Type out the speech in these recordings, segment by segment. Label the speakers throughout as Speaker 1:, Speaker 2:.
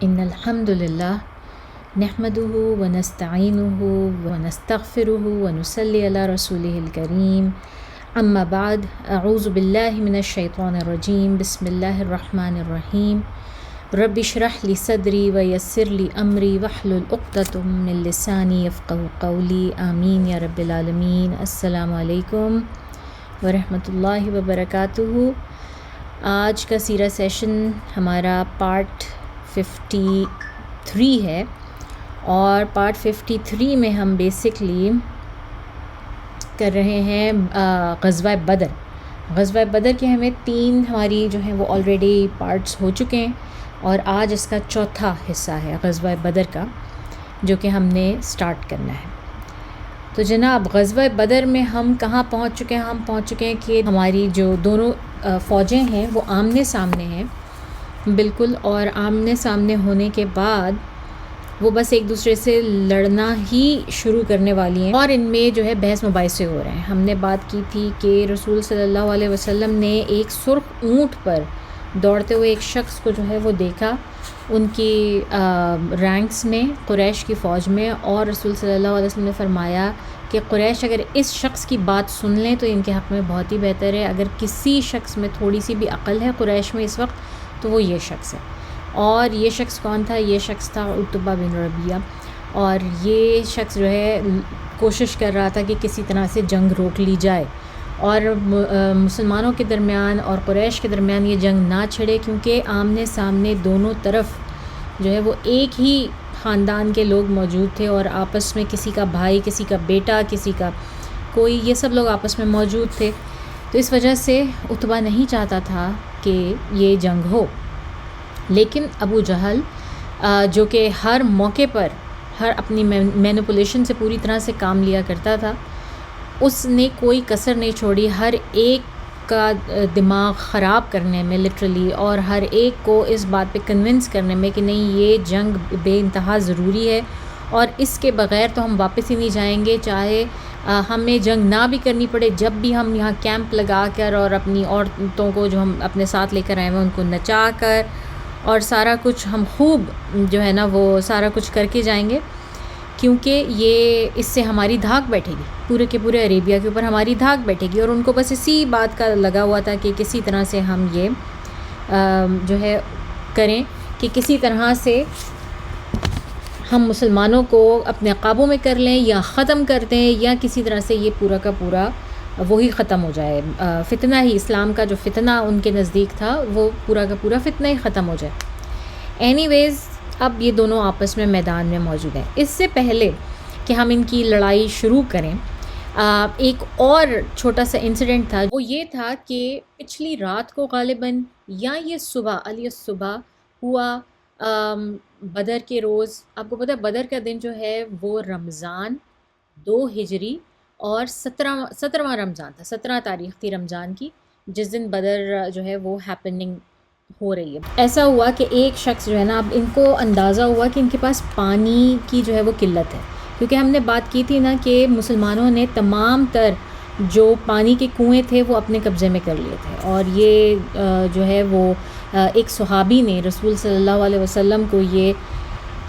Speaker 1: ان الحمد للہ نحمده ونستعینه ونستغفره ونصلی علی رسولہ الکریم اما بعد اعوذ باللہ من الشیطان الرجیم بسم اللہ الرحمن الرحیم رب اشرح لی صدری ویسر لی امری واحلل عقدۃ من لسانی یفقهوا قولی آمین یا رب العالمین۔ السلام علیکم ورحمۃ اللہ وبرکاتہ۔ آج کا سیرہ سیشن ہمارا پارٹ 53 ہے، اور پارٹ 53 میں ہم بیسکلی کر رہے ہیں غزوہ بدر۔ غزوہ بدر کے ہمیں 3 ہماری جو ہیں وہ آلریڈی پارٹس ہو چکے ہیں، اور آج اس کا چوتھا حصہ ہے غزوہ بدر کا، جو کہ ہم نے سٹارٹ کرنا ہے۔ تو جناب، غزوہ بدر میں ہم کہاں پہنچ چکے ہیں؟ ہم پہنچ چکے ہیں کہ ہماری جو دونوں فوجیں ہیں وہ آمنے سامنے ہیں بالکل، اور آمنے سامنے ہونے کے بعد وہ بس ایک دوسرے سے لڑنا ہی شروع کرنے والی ہیں، اور ان میں جو ہے بحث مباحثے ہو رہے ہیں۔ ہم نے بات کی تھی کہ رسول صلی اللہ علیہ وسلم نے ایک سرخ اونٹ پر دوڑتے ہوئے ایک شخص کو جو ہے وہ دیکھا ان کی رینکس میں، قریش کی فوج میں، اور رسول صلی اللہ علیہ وسلم نے فرمایا کہ قریش اگر اس شخص کی بات سن لیں تو ان کے حق میں بہت ہی بہتر ہے۔ اگر کسی شخص میں تھوڑی سی بھی عقل ہے قریش میں اس وقت تو وہ یہ شخص ہے۔ اور یہ شخص کون تھا؟ یہ شخص تھا عتبہ بن ربیعہ، اور یہ شخص جو ہے کوشش کر رہا تھا کہ کسی طرح سے جنگ روک لی جائے، اور مسلمانوں کے درمیان اور قریش کے درمیان یہ جنگ نہ چھڑے، کیونکہ آمنے سامنے دونوں طرف جو ہے وہ ایک ہی خاندان کے لوگ موجود تھے، اور آپس میں کسی کا بھائی، کسی کا بیٹا، کسی کا کوئی، یہ سب لوگ آپس میں موجود تھے۔ تو اس وجہ سے عتبہ نہیں چاہتا تھا کہ یہ جنگ ہو، لیکن ابو جہل جو کہ ہر موقع پر ہر اپنی مینیپولیشن سے پوری طرح سے کام لیا کرتا تھا، اس نے کوئی کسر نہیں چھوڑی ہر ایک کا دماغ خراب کرنے میں لٹرلی، اور ہر ایک کو اس بات پہ کنونس کرنے میں کہ نہیں، یہ جنگ بے انتہا ضروری ہے، اور اس کے بغیر تو ہم واپس ہی نہیں جائیں گے، چاہے ہمیں جنگ نہ بھی کرنی پڑے۔ جب بھی ہم یہاں کیمپ لگا کر اور اپنی عورتوں کو جو ہم اپنے ساتھ لے کر آئے ہیں ان کو نچا کر اور سارا کچھ ہم خوب جو ہے نا وہ سارا کچھ کر کے جائیں گے، کیونکہ یہ اس سے ہماری دھاک بیٹھے گی، پورے کے پورے عربیہ کے اوپر ہماری دھاک بیٹھے گی، اور ان کو بس اسی بات کا لگا ہوا تھا کہ کسی طرح سے ہم یہ جو ہے کریں کہ کسی طرح سے ہم مسلمانوں کو اپنے قابو میں کر لیں یا ختم کر دیں، یا کسی طرح سے یہ پورا کا پورا وہی ختم ہو جائے، فتنہ ہی، اسلام کا جو فتنہ ان کے نزدیک تھا وہ پورا کا پورا فتنہ ہی ختم ہو جائے۔ اینی ویز، اب یہ دونوں آپس میں میدان میں موجود ہیں۔ اس سے پہلے کہ ہم ان کی لڑائی شروع کریں، ایک اور چھوٹا سا انسیڈنٹ تھا، وہ یہ تھا کہ پچھلی رات کو غالباً یا یہ صبح علی صبح ہوا، بدر کے روز، آپ کو پتہ ہے بدر کا دن جو ہے وہ رمضان 2 ہجری اور 17واں رمضان تھا، 17 تاریخ تھی رمضان کی، جس دن بدر جو ہے وہ ہیپننگ ہو رہی ہے۔ ایسا ہوا کہ ایک شخص جو ہے نا، اب ان کو اندازہ ہوا کہ ان کے پاس پانی کی جو ہے وہ قلت ہے، کیونکہ ہم نے بات کی تھی نا کہ مسلمانوں نے تمام تر جو پانی کے کنویں تھے وہ اپنے قبضے میں کر لیے تھے، اور یہ جو ہے وہ ایک صحابی نے رسول صلی اللہ علیہ وسلم کو یہ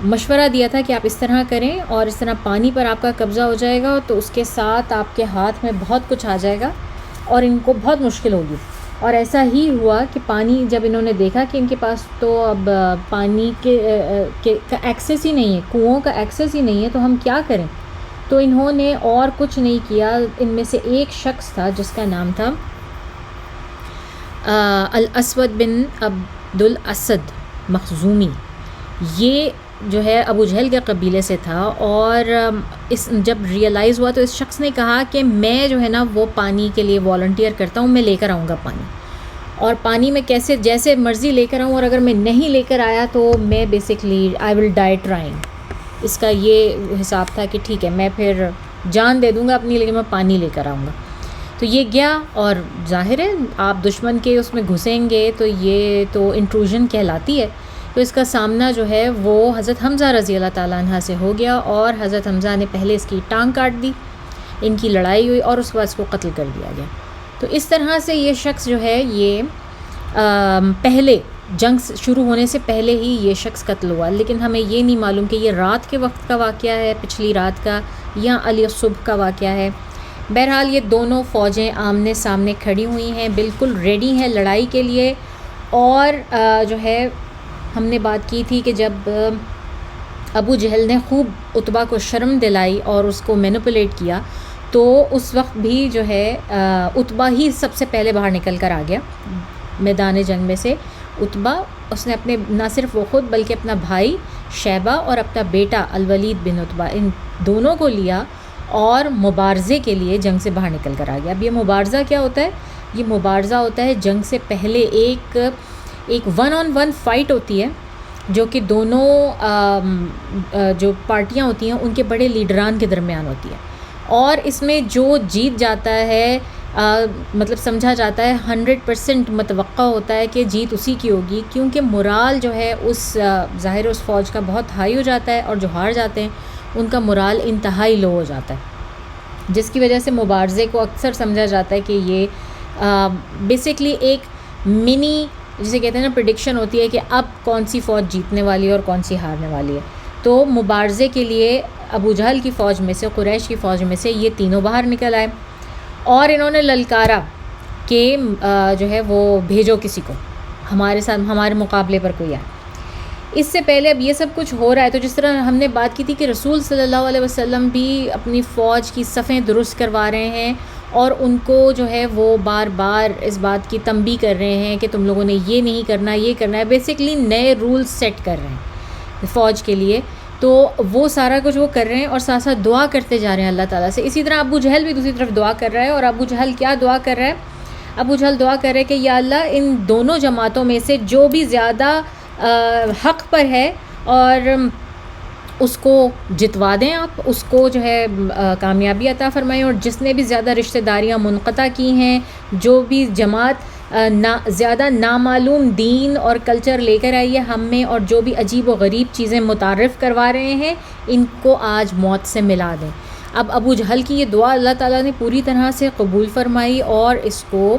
Speaker 1: مشورہ دیا تھا کہ آپ اس طرح کریں، اور اس طرح پانی پر آپ کا قبضہ ہو جائے گا تو اس کے ساتھ آپ کے ہاتھ میں بہت کچھ آ جائے گا اور ان کو بہت مشکل ہوگی۔ اور ایسا ہی ہوا کہ پانی جب انہوں نے دیکھا کہ ان کے پاس تو اب پانی کا ایکسیس ہی نہیں ہے، کنوؤں کا ایکسیس ہی نہیں ہے، تو ہم کیا کریں؟ تو انہوں نے اور کچھ نہیں کیا، ان میں سے ایک شخص تھا جس کا نام تھا الاسود بن عبد الاسد مخزومی، یہ جو ہے ابو جہل کے قبیلے سے تھا، اور جب ریئلائز ہوا تو اس شخص نے کہا کہ میں جو ہے نا وہ پانی کے لیے والنٹیئر کرتا ہوں، میں لے کر آؤں گا پانی، اور پانی میں کیسے جیسے مرضی لے کر آؤں، اور اگر میں نہیں لے کر آیا تو میں basically I will dye trying. اس کا یہ حساب تھا کہ ٹھیک ہے میں پھر جان دے دوں گا اپنی، لیکن میں پانی لے کر آؤں گا۔ تو یہ گیا، اور ظاہر ہے آپ دشمن کے اس میں گھسیں گے تو یہ تو انٹروژن کہلاتی ہے، تو اس کا سامنا جو ہے وہ حضرت حمزہ رضی اللہ تعالیٰ عنہ سے ہو گیا، اور حضرت حمزہ نے پہلے اس کی ٹانگ کاٹ دی، ان کی لڑائی ہوئی، اور اس کے بعد اس کو قتل کر دیا گیا۔ تو اس طرح سے یہ شخص جو ہے یہ پہلے جنگ شروع ہونے سے پہلے ہی یہ شخص قتل ہوا، لیکن ہمیں یہ نہیں معلوم کہ یہ رات کے وقت کا واقعہ ہے، پچھلی رات کا، یا علی صبح کا واقعہ ہے۔ بہرحال یہ دونوں فوجیں آمنے سامنے کھڑی ہوئی ہیں، بالکل ریڈی ہیں لڑائی کے لیے۔ اور جو ہے ہم نے بات کی تھی کہ جب ابو جہل نے خوب عتبہ کو شرم دلائی اور اس کو مینپولیٹ کیا، تو اس وقت بھی جو ہے عتبہ ہی سب سے پہلے باہر نکل کر آ گیا میدان جنگ میں سے۔ عتبہ، اس نے اپنے نہ صرف وہ خود بلکہ اپنا بھائی شیبہ اور اپنا بیٹا الولید بن عتبہ، ان دونوں کو لیا اور مبارزے کے لیے جنگ سے باہر نکل کر آ گیا۔ اب یہ مبارزہ کیا ہوتا ہے؟ یہ مبارزہ ہوتا ہے جنگ سے پہلے ایک ون آن ون فائٹ ہوتی ہے، جو کہ دونوں جو پارٹیاں ہوتی ہیں ان کے بڑے لیڈران کے درمیان ہوتی ہے، اور اس میں جو جیت جاتا ہے مطلب سمجھا جاتا ہے 100% متوقع ہوتا ہے کہ جیت اسی کی ہوگی، کیونکہ مورال جو ہے اس ظاہر اس فوج کا بہت ہائی ہو جاتا ہے، اور جو ہار جاتے ہیں ان کا مورال انتہائی لو ہو جاتا ہے، جس کی وجہ سے مبارزے کو اکثر سمجھا جاتا ہے کہ یہ بیسکلی ایک منی، جسے کہتے ہیں نا پریڈکشن ہوتی ہے کہ اب کون سی فوج جیتنے والی ہے اور کون سی ہارنے والی ہے۔ تو مبارزے کے لیے ابو جہل کی فوج میں سے، قریش کی فوج میں سے یہ تینوں باہر نکل آئے، اور انہوں نے للکارا کہ جو ہے وہ بھیجو کسی کو ہمارے ساتھ، ہمارے مقابلے پر کوئی آئے۔ اس سے پہلے اب یہ سب کچھ ہو رہا ہے، تو جس طرح ہم نے بات کی تھی کہ رسول صلی اللہ علیہ وسلم بھی اپنی فوج کی صفیں درست کروا رہے ہیں، اور ان کو جو ہے وہ بار بار اس بات کی تنبیہ کر رہے ہیں کہ تم لوگوں نے یہ نہیں کرنا، یہ کرنا ہے، بیسکلی نئے رولز سیٹ کر رہے ہیں فوج کے لیے۔ تو وہ سارا کچھ وہ کر رہے ہیں، اور ساتھ ساتھ دعا کرتے جا رہے ہیں اللہ تعالیٰ سے۔ اسی طرح ابو جہل بھی دوسری طرف دعا کر رہا ہے، اور ابو جہل کیا دعا کر رہا ہے؟ ابو جہل دعا کر رہا ہے کہ یا اللہ ان دونوں جماعتوں میں سے جو بھی زیادہ حق پر ہے اور اس کو جتوا دیں، آپ اس کو جو ہے کامیابی عطا فرمائیں، اور جس نے بھی زیادہ رشتہ داریاں منقطع کی ہیں، جو بھی جماعت زیادہ نامعلوم دین اور کلچر لے کر آئی ہے ہم میں، اور جو بھی عجیب و غریب چیزیں متعارف کروا رہے ہیں، ان کو آج موت سے ملا دیں۔ اب ابو جہل کی یہ دعا اللہ تعالیٰ نے پوری طرح سے قبول فرمائی، اور اس کو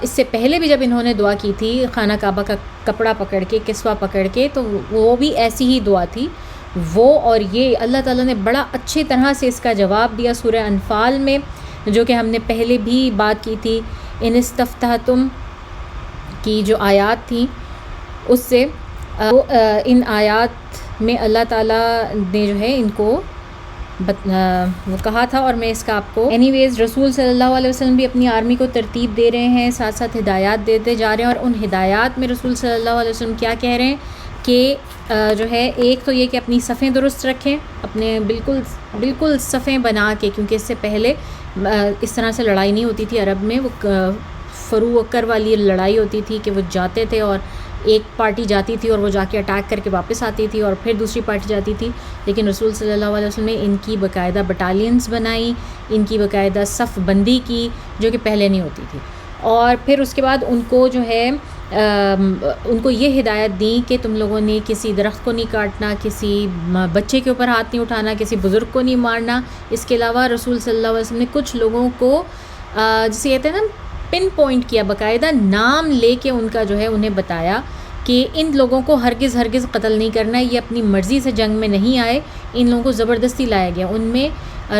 Speaker 1: اس سے پہلے بھی جب انہوں نے دعا کی تھی خانہ کعبہ کا کپڑا پکڑ کے، کسوہ پکڑ کے، تو وہ بھی ایسی ہی دعا تھی وہ، اور یہ اللہ تعالیٰ نے بڑا اچھی طرح سے اس کا جواب دیا سورہ انفال میں، جو کہ ہم نے پہلے بھی بات کی تھی۔ ان استفتحتم کی جو آیات تھیں اس سے ان آیات میں اللہ تعالیٰ نے جو ہے ان کو وہ کہا تھا، اور میں اس کا آپ کو رسول صلی اللہ علیہ وسلم بھی اپنی آرمی کو ترتیب دے رہے ہیں، ساتھ ساتھ ہدایات دیتے جا رہے ہیں، اور ان ہدایات میں رسول صلی اللہ علیہ وسلم کیا کہہ رہے ہیں کہ جو ہے ایک تو یہ کہ اپنی صفیں درست رکھیں، اپنے بالکل صفیں بنا کے، کیونکہ اس سے پہلے اس طرح سے لڑائی نہیں ہوتی تھی عرب میں، وہ فروکر والی لڑائی ہوتی تھی کہ وہ جاتے تھے اور ایک پارٹی جاتی تھی اور وہ جا کے اٹیک کر کے واپس آتی تھی، اور پھر دوسری پارٹی جاتی تھی، لیکن رسول صلی اللہ علیہ وسلم نے ان کی باقاعدہ بٹالینز بنائی، ان کی باقاعدہ صف بندی کی، جو کہ پہلے نہیں ہوتی تھی، اور پھر اس کے بعد ان کو جو ہے ان کو یہ ہدایت دی کہ تم لوگوں نے کسی درخت کو نہیں کاٹنا، کسی بچے کے اوپر ہاتھ نہیں اٹھانا، کسی بزرگ کو نہیں مارنا۔ اس کے علاوہ رسول صلی اللہ علیہ وسلم نے کچھ لوگوں کو جسے کہتے ہیں نا پن پوائنٹ کیا، باقاعدہ نام لے کے ان کا جو ہے انہیں بتایا کہ ان لوگوں کو ہرگز قتل نہیں کرنا ہے، یہ اپنی مرضی سے جنگ میں نہیں آئے، ان لوگوں کو زبردستی لایا گیا۔ ان میں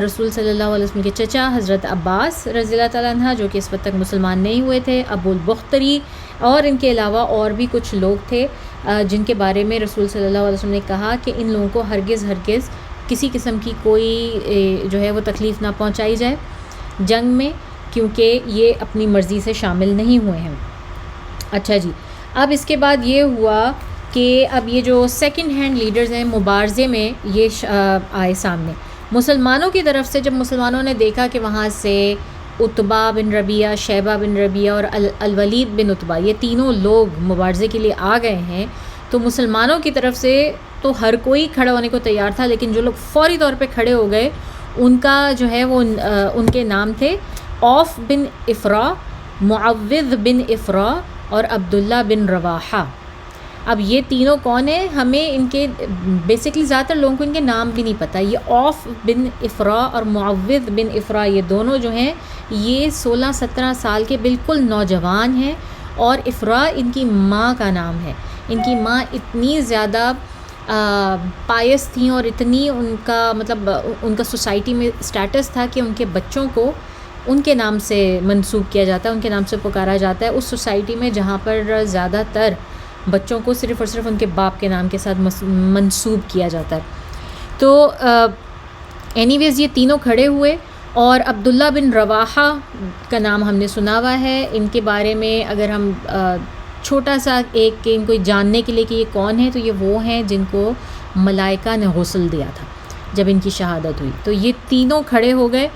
Speaker 1: رسول صلی اللہ علیہ وسلم کے چچا حضرت عباس رضی اللہ تعالیٰ عنہ، جو کہ اس وقت تک مسلمان نہیں ہوئے تھے، ابو البختری، اور ان کے علاوہ اور بھی کچھ لوگ تھے جن کے بارے میں رسول صلی اللہ علیہ وسلم نے کہا کہ ان لوگوں کو ہرگز کسی قسم کی کوئی جو ہے وہ تکلیف نہ پہنچائی جائے جنگ میں، کیونکہ یہ اپنی مرضی سے شامل نہیں ہوئے ہیں۔ اچھا جی، اب اس کے بعد یہ ہوا کہ اب یہ جو سیکنڈ ہینڈ لیڈرز ہیں مبارزے میں یہ آئے سامنے مسلمانوں کی طرف سے۔ جب مسلمانوں نے دیکھا کہ وہاں سے عتبہ بن ربیعہ، شیبہ بن ربیعہ اور الولید بن عتبہ یہ تینوں لوگ مبارزے کے لیے آ گئے ہیں، تو مسلمانوں کی طرف سے تو ہر کوئی کھڑا ہونے کو تیار تھا، لیکن جو لوگ فوری طور پہ کھڑے ہو گئے ان کا جو ہے وہ ان کے نام تھے عوف بن افرا، معوذ بن افرا اور عبداللہ بن رواحہ۔ اب یہ تینوں کون ہیں؟ ہمیں ان کے بیسکلی زیادہ تر لوگوں کو ان کے نام بھی نہیں پتہ۔ یہ عوف بن افرا اور معوذ بن افرا، یہ دونوں جو ہیں یہ 16-17 سال کے بالکل نوجوان ہیں، اور افرا ان کی ماں کا نام ہے. ان کی ماں اتنی زیادہ پائس تھیں اور اتنی ان کا مطلب ان کا سوسائٹی میں اسٹیٹس تھا کہ ان کے بچوں کو ان کے نام سے منسوب کیا جاتا ہے، ان کے نام سے پکارا جاتا ہے اس سوسائٹی میں جہاں پر زیادہ تر بچوں کو صرف اور صرف ان کے باپ کے نام کے ساتھ منسوب کیا جاتا ہے. تو اینی ویز یہ تینوں کھڑے ہوئے، اور عبداللہ بن رواحہ کا نام ہم نے سنا ہوا ہے. ان کے بارے میں اگر ہم چھوٹا سا ایک کہ ان کو جاننے کے لیے کہ یہ کون ہے، تو یہ وہ ہیں جن کو ملائکہ نے غسل دیا تھا جب ان کی شہادت ہوئی. تو یہ تینوں کھڑے ہو گئے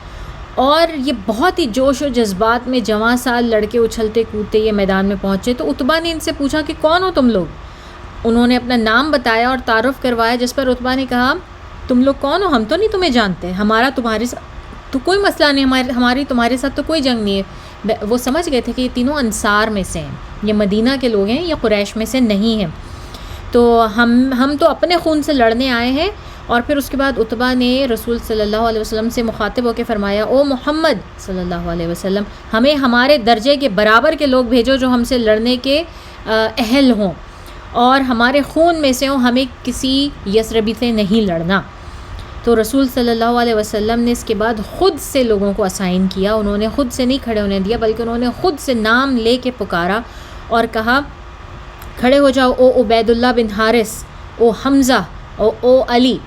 Speaker 1: اور یہ بہت ہی جوش و جذبات میں جوان سال لڑکے اچھلتے کودتے یہ میدان میں پہنچے. تو عتبہ نے ان سے پوچھا کہ کون ہو تم لوگ؟ انہوں نے اپنا نام بتایا اور تعارف کروایا، جس پر عتبہ نے کہا تم لوگ کون ہو؟ ہم تو نہیں تمہیں جانتے، ہمارا تمہارے ساتھ تو کوئی مسئلہ نہیں، ہماری تمہارے ساتھ تو کوئی جنگ نہیں ہے. وہ سمجھ گئے تھے کہ یہ تینوں انصار میں سے ہیں، یہ مدینہ کے لوگ ہیں، یہ قریش میں سے نہیں ہیں، تو ہم تو اپنے خون سے لڑنے آئے ہیں. اور پھر اس کے بعد عتبہ نے رسول صلی اللہ علیہ وسلم سے مخاطب ہو کے فرمایا، او محمد صلی اللہ علیہ وسلم، ہمیں ہمارے درجے کے برابر کے لوگ بھیجو جو ہم سے لڑنے کے اہل ہوں اور ہمارے خون میں سے ہوں، ہمیں کسی یثربی سے نہیں لڑنا. تو رسول صلی اللہ علیہ وسلم نے اس کے بعد خود سے لوگوں کو اسائن کیا. انہوں نے خود سے نہیں کھڑے ہونے دیا، بلکہ انہوں نے خود سے نام لے کے پکارا اور کہا کھڑے ہو جاؤ، او عبید اللہ بن حارث، او حمزہ، او علی.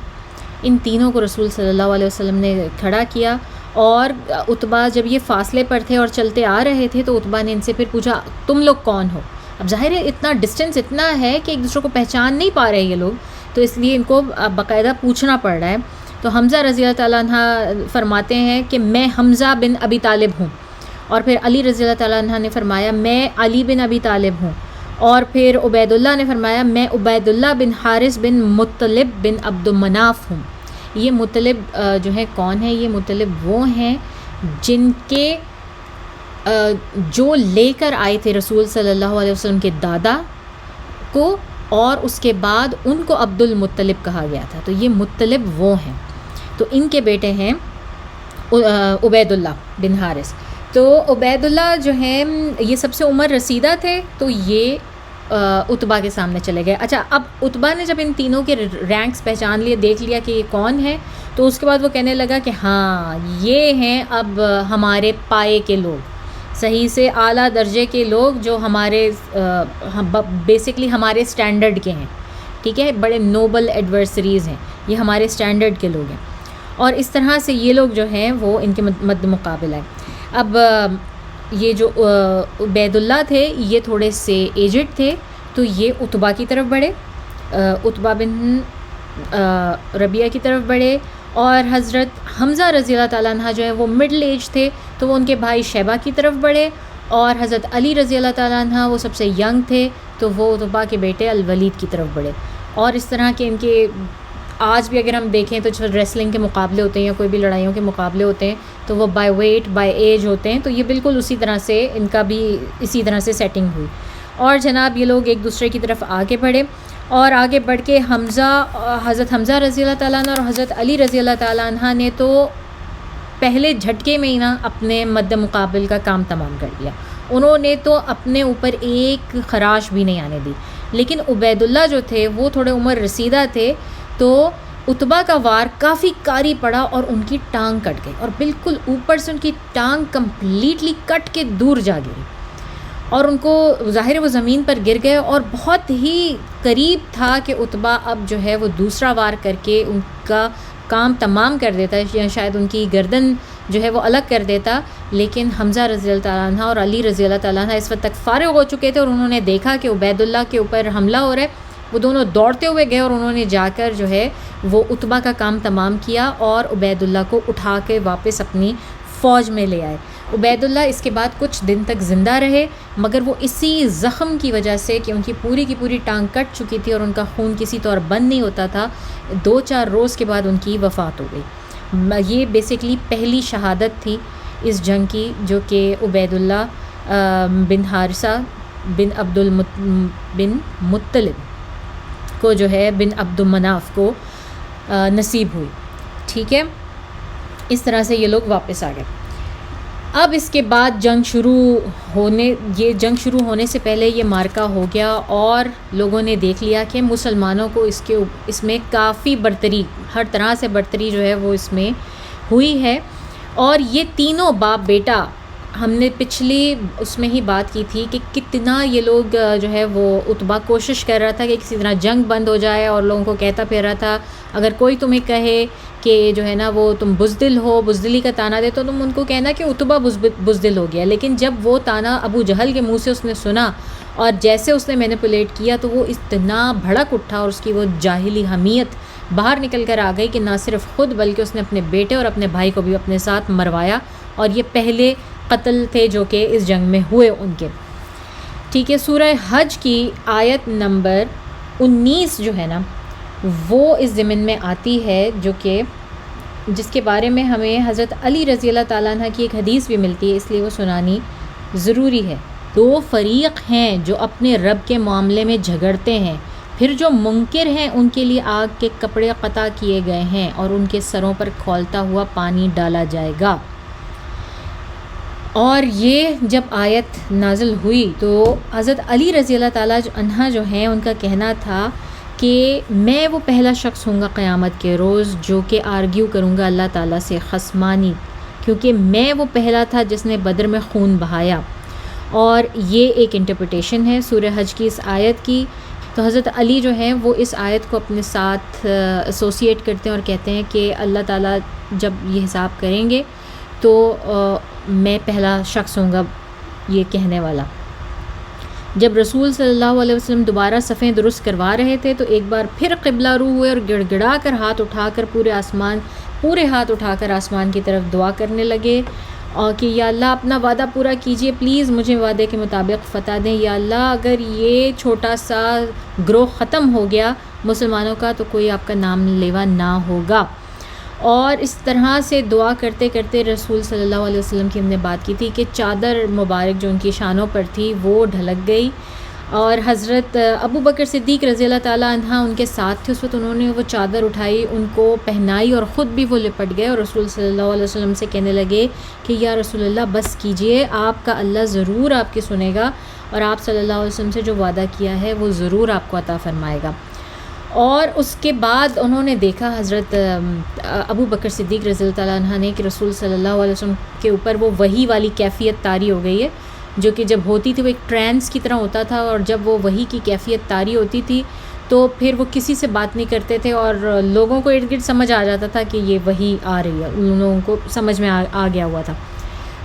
Speaker 1: ان تینوں کو رسول صلی اللہ علیہ وسلم نے کھڑا کیا. اور عتبہ جب یہ فاصلے پر تھے اور چلتے آ رہے تھے تو عتبہ نے ان سے پھر پوچھا تم لوگ کون ہو؟ اب ظاہر ہے اتنا ڈسٹینس اتنا ہے کہ ایک دوسرے کو پہچان نہیں پا رہے یہ لوگ، تو اس لیے ان کو باقاعدہ پوچھنا پڑ رہا ہے. تو حمزہ رضی اللہ تعالیٰ عنہ فرماتے ہیں کہ میں حمزہ بن ابی طالب ہوں. اور پھر علی رضی اللہ تعالیٰ عنہ نے فرمایا میں علی بن ابی طالب ہوں. اور پھر عبید اللہ نے فرمایا میں عبید اللہ بن حارث بن مطلب بن عبد مناف ہوں. یہ مطلب جو ہے کون ہے؟ یہ مطلب وہ ہیں جن کے جو لے کر آئے تھے رسول صلی اللہ علیہ وسلم کے دادا کو، اور اس کے بعد ان کو عبد المطلب کہا گیا تھا. تو یہ مطلب وہ ہیں. تو ان کے بیٹے ہیں عبید اللہ بن حارث. تو عبید اللہ جو ہیں یہ سب سے عمر رسیدہ تھے، تو یہ عتبہ کے سامنے چلے گئے. اچھا، اب عتبہ نے جب ان تینوں کے رینکس پہچان لیے، دیکھ لیا کہ یہ کون ہے، تو اس کے بعد وہ کہنے لگا کہ ہاں یہ ہیں اب ہمارے پائے کے لوگ، صحیح سے اعلیٰ درجے کے لوگ جو ہمارے بیسکلی ہمارے اسٹینڈرڈ کے ہیں. ٹھیک ہے، بڑے نوبل ایڈورسریز ہیں، یہ ہمارے اسٹینڈرڈ کے لوگ ہیں. اور اس طرح سے یہ لوگ جو ہیں وہ ان کے مد مقابل ہیں. اب یہ جو عبید اللہ تھے یہ تھوڑے سے ایجڈ تھے، تو یہ عتبہ کی طرف بڑھے، عتبہ بن ربیعہ کی طرف بڑھے. اور حضرت حمزہ رضی اللہ تعالیٰ عنہ جو ہے وہ مڈل ایج تھے، تو وہ ان کے بھائی شیبہ کی طرف بڑھے. اور حضرت علی رضی اللہ تعالیٰ عنہ وہ سب سے ینگ تھے، تو وہ عتبہ کے بیٹے الولید کی طرف بڑھے. اور اس طرح کے ان کے آج بھی اگر ہم دیکھیں تو جو ریسلنگ کے مقابلے ہوتے ہیں یا کوئی بھی لڑائیوں کے مقابلے ہوتے ہیں تو وہ بائی ویٹ بائی ایج ہوتے ہیں. تو یہ بالکل اسی طرح سے ان کا بھی اسی طرح سے سیٹنگ ہوئی. اور جناب یہ لوگ ایک دوسرے کی طرف آگے بڑھے، اور آگے بڑھ کے حضرت حمزہ رضی اللہ تعالیٰ عنہ اور حضرت علی رضی اللہ تعالیٰ عنہ نے تو پہلے جھٹکے میں ہی نا اپنے مد مقابل کا کام تمام کر دیا. انہوں نے تو اپنے اوپر ایک خراش بھی نہیں آنے دی. لیکن عبید اللہ جو تھے وہ تھوڑے عمر رسیدہ تھے، تو عتبہ کا وار کافی کاری پڑا اور ان کی ٹانگ کٹ گئی، اور بالکل اوپر سے ان کی ٹانگ کمپلیٹلی کٹ کے دور جا گری، اور ان کو ظاہر وہ زمین پر گر گئے. اور بہت ہی قریب تھا کہ عتبہ اب جو ہے وہ دوسرا وار کر کے ان کا کام تمام کر دیتا، یا شاید ان کی گردن جو ہے وہ الگ کر دیتا. لیکن حمزہ رضی اللہ تعالیٰ عنہ اور علی رضی اللہ تعالیٰ عنہ اس وقت تک فارغ ہو چکے تھے، اور انہوں نے دیکھا کہ عبید اللہ کے اوپر حملہ ہو رہا ہے. وہ دونوں دوڑتے ہوئے گئے اور انہوں نے جا کر جو ہے وہ عتبہ کا کام تمام کیا اور عبید اللہ کو اٹھا کے واپس اپنی فوج میں لے آئے. عبید اللہ اس کے بعد کچھ دن تک زندہ رہے، مگر وہ اسی زخم کی وجہ سے کہ ان کی پوری ٹانگ کٹ چکی تھی اور ان کا خون کسی طور بند نہیں ہوتا تھا، 2-4 روز کے بعد ان کی وفات ہو گئی. یہ بیسکلی پہلی شہادت تھی اس جنگ کی، جو کہ عبید اللہ بن حارثہ بن بن مطلب کو جو ہے بن عبد مناف کو نصیب ہوئی. ٹھیک ہے، اس طرح سے یہ لوگ واپس آ گئے. اب اس کے بعد جنگ شروع ہونے سے پہلے یہ مارکہ ہو گیا اور لوگوں نے دیکھ لیا کہ مسلمانوں کو اس میں کافی برتری، ہر طرح سے برتری جو ہے وہ اس میں ہوئی ہے. اور یہ تینوں باپ بیٹا، ہم نے پچھلی اس میں ہی بات کی تھی کہ کتنا یہ لوگ جو ہے وہ عتبہ کوشش کر رہا تھا کہ کسی طرح جنگ بند ہو جائے، اور لوگوں کو کہتا پھر رہا تھا اگر کوئی تمہیں کہے کہ جو ہے نا وہ تم بزدل ہو، بزدلی کا تانا دے، تو تم ان کو کہنا کہ عتبہ بزدل ہو گیا. لیکن جب وہ تانا ابو جہل کے منہ سے اس نے سنا اور جیسے اس نے مینیپولیٹ کیا تو وہ اتنا بھڑک اٹھا اور اس کی وہ جاہلی حمیت باہر نکل کر آ گئی کہ نہ صرف خود بلکہ اس نے اپنے بیٹے اور اپنے بھائی کو بھی اپنے ساتھ مروایا. اور یہ پہلے قتل تھے جو کہ اس جنگ میں ہوئے ان کے. ٹھیک ہے، سورہ حج کی آیت نمبر 19 جو ہے نا وہ اس ضمن میں آتی ہے، جو کہ جس کے بارے میں ہمیں حضرت علی رضی اللہ تعالیٰ عنہ کی ایک حدیث بھی ملتی ہے، اس لیے وہ سنانی ضروری ہے. 2 فریق ہیں جو اپنے رب کے معاملے میں جھگڑتے ہیں، پھر جو منکر ہیں ان کے لیے آگ کے کپڑے قطع کیے گئے ہیں اور ان کے سروں پر کھولتا ہوا پانی ڈالا جائے گا. اور یہ جب آیت نازل ہوئی تو حضرت علی رضی اللہ تعالیٰ عنہ جو ہیں ان کا کہنا تھا کہ میں وہ پہلا شخص ہوں گا قیامت کے روز جو کہ آرگیو کروں گا اللہ تعالیٰ سے خصمانی، کیونکہ میں وہ پہلا تھا جس نے بدر میں خون بہایا. اور یہ ایک انٹرپریٹیشن ہے سورہ حج کی اس آیت کی. تو حضرت علی جو ہیں وہ اس آیت کو اپنے ساتھ ایسوسیٹ کرتے ہیں اور کہتے ہیں کہ اللہ تعالیٰ جب یہ حساب کریں گے تو میں پہلا شخص ہوں گا یہ کہنے والا. جب رسول صلی اللہ علیہ وسلم دوبارہ صفیں درست کروا رہے تھے تو ایک بار پھر قبلہ رو ہوئے اور گڑ گڑا کر ہاتھ اٹھا کر آسمان کی طرف دعا کرنے لگے اور کہ یا اللہ اپنا وعدہ پورا کیجئے، پلیز مجھے وعدے کے مطابق فتح دیں. یا اللہ اگر یہ چھوٹا سا گروہ ختم ہو گیا مسلمانوں کا تو کوئی آپ کا نام لیوا نہ ہوگا. اور اس طرح سے دعا کرتے کرتے رسول صلی اللہ علیہ وسلم کی ہم نے بات کی تھی کہ چادر مبارک جو ان کی شانوں پر تھی وہ ڈھلک گئی. اور حضرت ابو بکر صدیق رضی اللہ تعالیٰ عنہ ان کے ساتھ تھے. اس وقت انہوں نے وہ چادر اٹھائی، ان کو پہنائی اور خود بھی وہ لپٹ گئے اور رسول صلی اللہ علیہ وسلم سے کہنے لگے کہ یا رسول اللہ بس کیجئے، آپ کا اللہ ضرور آپ کی سنے گا اور آپ صلی اللہ علیہ وسلم سے جو وعدہ کیا ہے وہ ضرور آپ کو عطا فرمائے گا. اور اس کے بعد انہوں نے دیکھا حضرت ابو بکر صدیق رضی اللہ تعالیٰ عنہ نے کہ رسول صلی اللہ علیہ وسلم کے اوپر وہ وحی والی کیفیت طاری ہو گئی ہے، جو کہ جب ہوتی تھی وہ ایک ٹرانس کی طرح ہوتا تھا، اور جب وہ وحی کی کیفیت طاری ہوتی تھی تو پھر وہ کسی سے بات نہیں کرتے تھے اور لوگوں کو ارد گرد سمجھ آ جاتا تھا کہ یہ وحی آ رہی ہے، ان لوگوں کو سمجھ میں آ گیا ہوا تھا.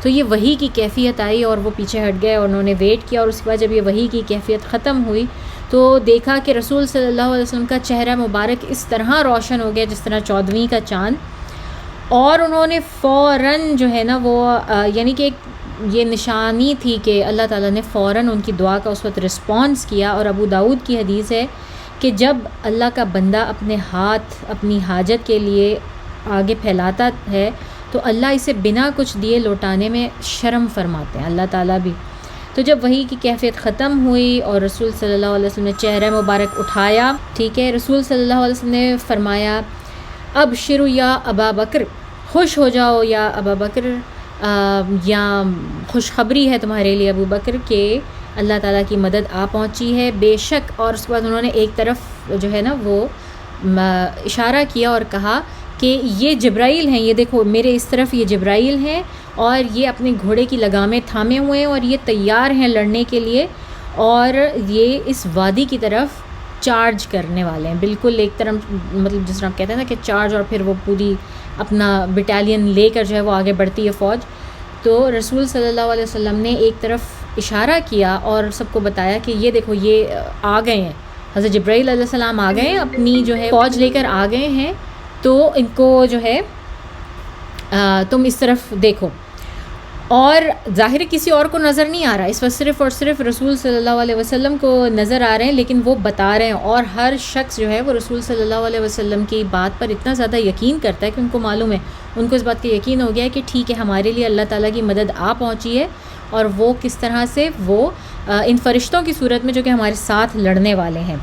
Speaker 1: تو یہ وحی کی کیفیت آئی اور وہ پیچھے ہٹ گئے اور انہوں نے ویٹ کیا. اور اس کے بعد جب یہ وحی کی کیفیت ختم ہوئی تو دیکھا کہ رسول صلی اللہ علیہ وسلم کا چہرہ مبارک اس طرح روشن ہو گیا جس طرح 14ویں کا چاند. اور انہوں نے فوراً جو ہے نا وہ یعنی کہ یہ نشانی تھی کہ اللہ تعالیٰ نے فوراً ان کی دعا کا اس وقت رسپانس کیا. اور ابو داؤد کی حدیث ہے کہ جب اللہ کا بندہ اپنے ہاتھ اپنی حاجت کے لیے آگے پھیلاتا ہے تو اللہ اسے بنا کچھ دیے لوٹانے میں شرم فرماتے ہیں اللہ تعالیٰ بھی. تو جب وحی کی کیفیت ختم ہوئی اور رسول صلی اللہ علیہ وسلم نے چہرہ مبارک اٹھایا، ٹھیک ہے، رسول صلی اللہ علیہ وسلم نے فرمایا اب شروع یا ابا بکر، خوش ہو جاؤ یا ابا بکر، یا خوشخبری ہے تمہارے لیے ابو بکر کہ اللہ تعالیٰ کی مدد آ پہنچی ہے بے شک. اور اس کے بعد انہوں نے ایک طرف جو ہے نا وہ اشارہ کیا اور کہا کہ یہ جبرائیل ہیں، یہ دیکھو میرے اس طرف یہ جبرائیل ہیں اور یہ اپنے گھوڑے کی لگامیں تھامے ہوئے ہیں اور یہ تیار ہیں لڑنے کے لیے اور یہ اس وادی کی طرف چارج کرنے والے ہیں. بالکل ایک طرف مطلب جس طرح آپ کہتے ہیں نا کہ چارج، اور پھر وہ پوری اپنا بٹالین لے کر جو ہے وہ آگے بڑھتی ہے فوج. تو رسول صلی اللہ علیہ وسلم نے ایک طرف اشارہ کیا اور سب کو بتایا کہ یہ دیکھو یہ آ گئے ہیں، حضرت جبرائیل علیہ السلام آ گئے ہیں، اپنی جو ہے فوج لے کر آ گئے ہیں، تو ان کو جو ہے تم اس طرف دیکھو. اور ظاہر کسی اور کو نظر نہیں آ رہا، اس وقت صرف اور صرف رسول صلی اللہ علیہ وسلم کو نظر آ رہے ہیں، لیکن وہ بتا رہے ہیں. اور ہر شخص جو ہے وہ رسول صلی اللہ علیہ وسلم کی بات پر اتنا زیادہ یقین کرتا ہے کہ ان کو معلوم ہے، ان کو اس بات کا یقین ہو گیا ہے کہ ٹھیک ہے ہمارے لیے اللہ تعالیٰ کی مدد آ پہنچی ہے. اور وہ کس طرح سے وہ ان فرشتوں کی صورت میں جو کہ ہمارے ساتھ لڑنے والے ہیں.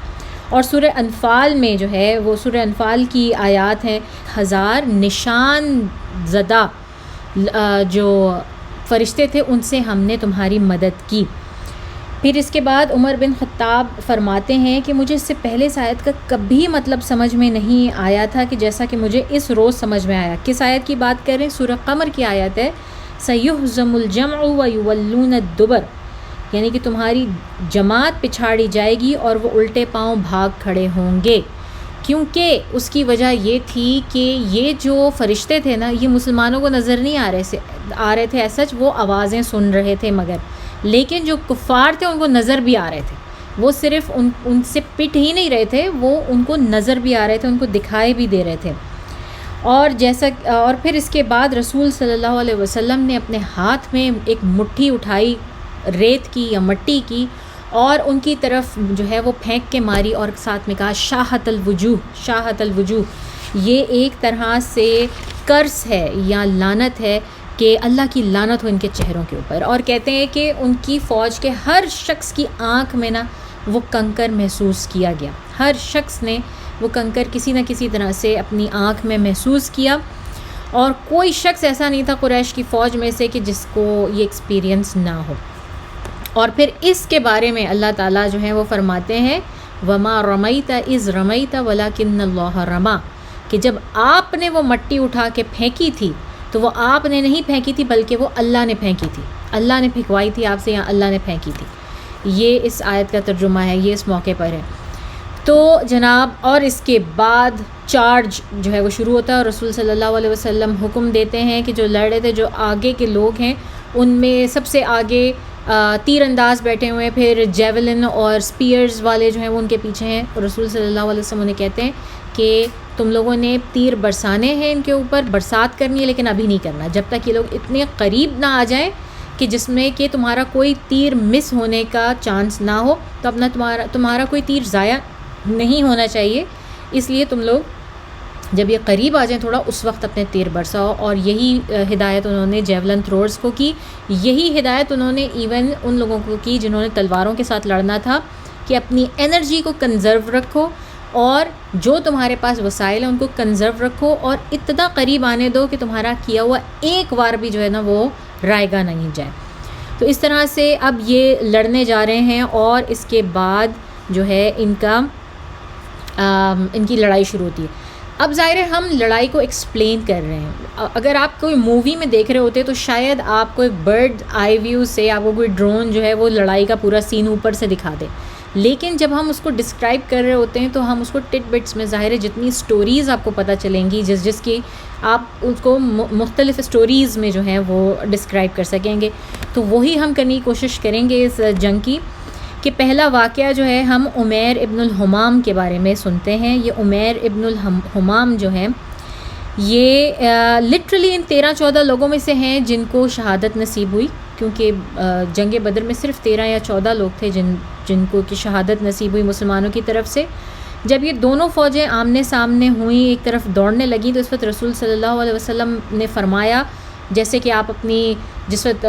Speaker 1: اور سورہ انفال میں جو ہے وہ سورہ انفال کی آیات ہیں 1000 نشان زدہ جو فرشتے تھے ان سے ہم نے تمہاری مدد کی. پھر اس کے بعد عمر بن خطاب فرماتے ہیں کہ مجھے اس سے پہلے اس آیت کا کبھی مطلب سمجھ میں نہیں آیا تھا کہ جیسا کہ مجھے اس روز سمجھ میں آیا. کس آیت کی بات کر رہے ہیں؟ سورہ قمر کی آیت ہے سَيُهْزَمُ الْجَمْعُ وَيُوَلُّونَ الدُّبُرَ، یعنی کہ تمہاری جماعت پچھاڑی جائے گی اور وہ الٹے پاؤں بھاگ کھڑے ہوں گے. کیونکہ اس کی وجہ یہ تھی کہ یہ جو فرشتے تھے نا یہ مسلمانوں کو نظر نہیں آ رہے تھے، ایسا وہ آوازیں سن رہے تھے مگر، لیکن جو کفار تھے ان کو نظر بھی آ رہے تھے. وہ صرف ان سے پٹ ہی نہیں رہے تھے، وہ ان کو نظر بھی آ رہے تھے، ان کو دکھائی بھی دے رہے تھے. اور پھر اس کے بعد رسول صلی اللہ علیہ وسلم نے اپنے ہاتھ میں ایک مٹھی اٹھائی ریت کی یا مٹی کی اور ان کی طرف جو ہے وہ پھینک کے ماری اور ساتھ میں کہا شاہت الوجوہ، شاہت الوجوہ. یہ ایک طرح سے کرس ہے یا لعنت ہے کہ اللہ کی لعنت ہو ان کے چہروں کے اوپر. اور کہتے ہیں کہ ان کی فوج کے ہر شخص کی آنکھ میں نا وہ کنکر محسوس کیا گیا، ہر شخص نے وہ کنکر کسی نہ کسی طرح سے اپنی آنکھ میں محسوس کیا، اور کوئی شخص ایسا نہیں تھا قریش کی فوج میں سے کہ جس کو یہ ایکسپیرینس نہ ہو. اور پھر اس کے بارے میں اللہ تعالیٰ جو ہے وہ فرماتے ہیں وَمَا رَمَيْتَ إِذْ رَمَيْتَ وَلَكِنَّ اللَّهَ رَمَا، کہ جب آپ نے وہ مٹی اٹھا کے پھینکی تھی تو وہ آپ نے نہیں پھینکی تھی بلکہ وہ اللہ نے پھینکی تھی، اللہ نے پھینکوائی تھی آپ سے، یا اللہ نے پھینکی تھی. یہ اس آیت کا ترجمہ ہے، یہ اس موقع پر ہے. تو جناب اور اس کے بعد چارج جو ہے وہ شروع ہوتا ہے اور رسول صلی اللہ علیہ وسلم حکم دیتے ہیں کہ جو لڑ رہے تھے، جو آگے کے لوگ ہیں ان میں سب سے آگے تیر انداز بیٹھے ہوئے ہیں، پھر جیولن اور سپیئرز والے جو ہیں وہ ان کے پیچھے ہیں. رسول صلی اللہ علیہ وسلم انہیں کہتے ہیں کہ تم لوگوں نے تیر برسانے ہیں ان کے اوپر، برسات کرنی ہے لیکن ابھی نہیں کرنا، جب تک یہ لوگ اتنے قریب نہ آ جائیں کہ جس میں کہ تمہارا کوئی تیر مس ہونے کا چانس نہ ہو، تو اپنا تمہارا کوئی تیر ضائع نہیں ہونا چاہیے. اس لیے تم لوگ جب یہ قریب آ جائیں تھوڑا اس وقت اپنے تیر برساؤ. اور یہی ہدایت انہوں نے جیولن تھروئرز کو کی، یہی ہدایت انہوں نے ایون ان لوگوں کو کی جنہوں نے تلواروں کے ساتھ لڑنا تھا کہ اپنی انرجی کو کنزرو رکھو اور جو تمہارے پاس وسائل ہیں ان کو کنزرو رکھو اور اتنا قریب آنے دو کہ تمہارا کیا ہوا ایک وار بھی جو ہے نا وہ رائگاں نہیں جائے. تو اس طرح سے اب یہ لڑنے جا رہے ہیں اور اس کے بعد جو ہے ان کی لڑائی شروع ہوتی ہے. اب ظاہر ہے ہم لڑائی کو ایکسپلین کر رہے ہیں. اگر آپ کوئی مووی میں دیکھ رہے ہوتے تو شاید آپ کو ایک برڈ آئی ویو سے آپ کو کوئی ڈرون جو ہے وہ لڑائی کا پورا سین اوپر سے دکھا دے، لیکن جب ہم اس کو ڈسکرائب کر رہے ہوتے ہیں تو ہم اس کو ٹٹ بٹس میں، ظاہر ہے جتنی سٹوریز آپ کو پتہ چلیں گی جس کی آپ اس کو مختلف سٹوریز میں جو ہیں وہ ڈسکرائب کر سکیں گے، تو وہی ہم کرنے کی کوشش کریں گے اس جنگ کی. کہ پہلا واقعہ جو ہے ہم عمیر ابن الحمام کے بارے میں سنتے ہیں. یہ عمیر ابن الحمام جو ہیں یہ لٹرلی ان 13-14 لوگوں میں سے ہیں جن کو شہادت نصیب ہوئی، کیونکہ جنگ بدر میں صرف 13 یا 14 لوگ تھے جن کو کہ شہادت نصیب ہوئی مسلمانوں کی طرف سے. جب یہ دونوں فوجیں آمنے سامنے ہوئیں، ایک طرف دوڑنے لگیں، تو اس وقت رسول صلی اللہ علیہ وسلم نے فرمایا جیسے کہ آپ اپنی جس وقت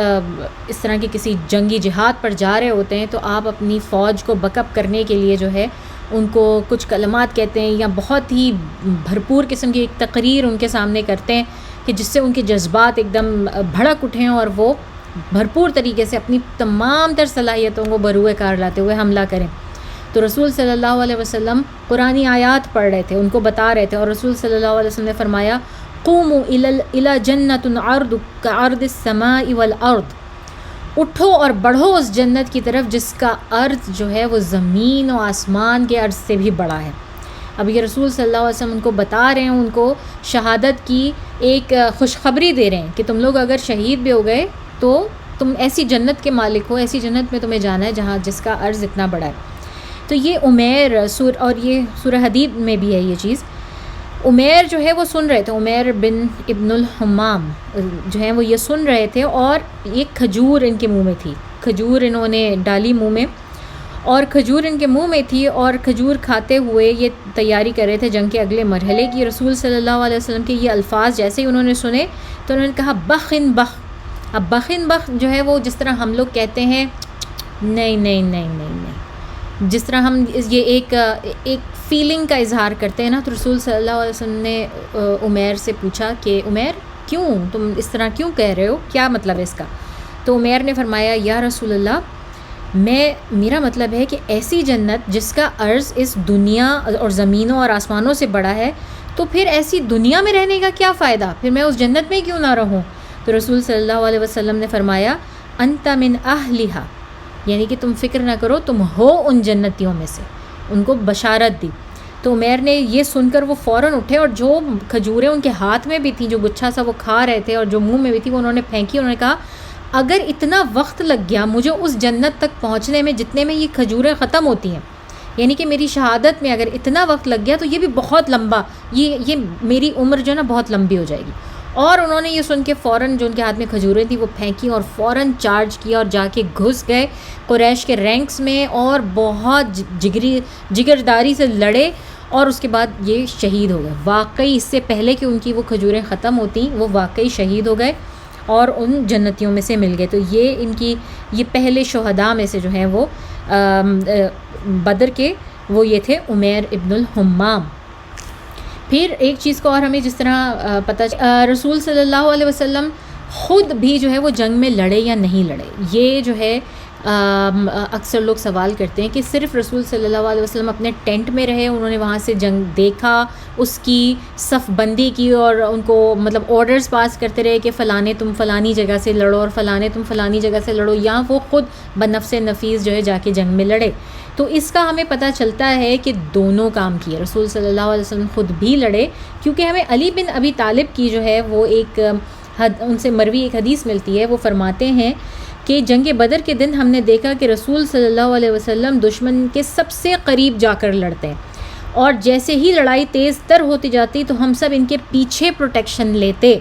Speaker 1: اس طرح کی کسی جنگی جہاد پر جا رہے ہوتے ہیں تو آپ اپنی فوج کو بیک اپ کرنے کے لیے جو ہے ان کو کچھ کلمات کہتے ہیں یا بہت ہی بھرپور قسم کی ایک تقریر ان کے سامنے کرتے ہیں کہ جس سے ان کے جذبات ایک دم بھڑک اٹھیں اور وہ بھرپور طریقے سے اپنی تمام تر صلاحیتوں کو بروئے کار لاتے ہوئے حملہ کریں. تو رسول صلی اللہ علیہ وسلم قرآنی آیات پڑھ رہے تھے، ان کو بتا رہے تھے، اور رسول صلی اللہ علیہ وسلم نے فرمایا قوموا الی جنت عرض کعرض السماء والارض، اٹھو اور بڑھو اس جنت کی طرف جس کا عرض جو ہے وہ زمین و آسمان کے عرض سے بھی بڑا ہے. اب یہ رسول صلی اللہ علیہ وسلم ان کو بتا رہے ہیں، ان کو شہادت کی ایک خوشخبری دے رہے ہیں کہ تم لوگ اگر شہید بھی ہو گئے تو تم ایسی جنت کے مالک ہو، ایسی جنت میں تمہیں جانا ہے جہاں جس کا عرض اتنا بڑا ہے. تو یہ عمیر اور یہ سورہ حدید میں بھی ہے یہ چیز. عمیر جو ہے وہ سن رہے تھے، عمیر بن ابن الحمام جو ہیں وہ یہ سن رہے تھے، اور ایک کھجور ان کے منہ میں تھی، کھجور انہوں نے ڈالی منہ میں، اور کھجور ان کے منہ میں تھی اور کھجور کھاتے ہوئے یہ تیاری کر رہے تھے جنگ کے اگلے مرحلے کی. رسول صلی اللہ علیہ وسلم کے یہ الفاظ جیسے ہی انہوں نے سنے تو انہوں نے کہا بخن بخ. اب بخن بخ جو ہے وہ جس طرح ہم لوگ کہتے ہیں نہیں نہیں نہیں نہیں نہیں، جس طرح ہم یہ ایک فیلنگ کا اظہار کرتے ہیں نا، تو رسول صلی اللہ علیہ وسلم نے عمیر سے پوچھا کہ عمیر کیوں تم اس طرح کیوں کہہ رہے ہو، کیا مطلب ہے اس کا؟ تو عمیر نے فرمایا یا رسول اللہ میرا مطلب ہے کہ ایسی جنت جس کا عرض اس دنیا اور زمینوں اور آسمانوں سے بڑا ہے، تو پھر ایسی دنیا میں رہنے کا کیا فائدہ، پھر میں اس جنت میں کیوں نہ رہوں؟ تو رسول صلی اللہ علیہ وسلم نے فرمایا انت من اہلھا، یعنی کہ تم فکر نہ کرو، تم ہو ان جنتیوں میں سے، ان کو بشارت دی۔ تو عمیر نے یہ سن کر وہ فوراً اٹھے، اور جو کھجوریں ان کے ہاتھ میں بھی تھیں، جو گچھا سا وہ کھا رہے تھے اور جو منہ میں بھی تھی، وہ انہوں نے پھینکی۔ انہوں نے کہا اگر اتنا وقت لگ گیا مجھے اس جنت تک پہنچنے میں جتنے میں یہ کھجوریں ختم ہوتی ہیں، یعنی کہ میری شہادت میں اگر اتنا وقت لگ گیا تو یہ بھی بہت لمبا، یہ میری عمر جو ہے نا بہت لمبی ہو جائے گی۔ اور انہوں نے یہ سن کے فوراً جو ان کے ہاتھ میں کھجوریں تھیں وہ پھینکی اور فوراً چارج کیا اور جا کے گھس گئے قریش کے رینکس میں، اور بہت جگرداری سے لڑے، اور اس کے بعد یہ شہید ہو گئے۔ واقعی اس سے پہلے کہ ان کی وہ کھجوریں ختم ہوتی وہ واقعی شہید ہو گئے اور ان جنتیوں میں سے مل گئے۔ تو یہ پہلے شہداء میں سے جو ہیں وہ بدر کے وہ یہ تھے عمیر ابن الحمام۔ پھر ایک چیز کو اور ہمیں جس طرح رسول صلی اللہ علیہ وسلم خود بھی جو ہے وہ جنگ میں لڑے یا نہیں لڑے، یہ جو ہے اکثر لوگ سوال کرتے ہیں کہ صرف رسول صلی اللہ علیہ وسلم اپنے ٹینٹ میں رہے، انہوں نے وہاں سے جنگ دیکھا، اس کی صف بندی کی اور ان کو مطلب آرڈرز پاس کرتے رہے کہ فلانے تم فلانی جگہ سے لڑو اور فلانے تم فلانی جگہ سے لڑو، یا وہ خود بنفس نفیس جو ہے جا کے جنگ میں لڑے؟ تو اس کا ہمیں پتہ چلتا ہے کہ دونوں کام کیے رسول صلی اللہ علیہ وسلم، خود بھی لڑے، کیونکہ ہمیں علی بن ابی طالب کی جو ہے وہ ایک ان سے مروی ایک حدیث ملتی ہے، وہ فرماتے ہیں کہ جنگ بدر کے دن ہم نے دیکھا کہ رسول صلی اللہ علیہ وسلم دشمن کے سب سے قریب جا کر لڑتے ہیں، اور جیسے ہی لڑائی تیز تر ہوتی جاتی تو ہم سب ان کے پیچھے پروٹیکشن لیتے،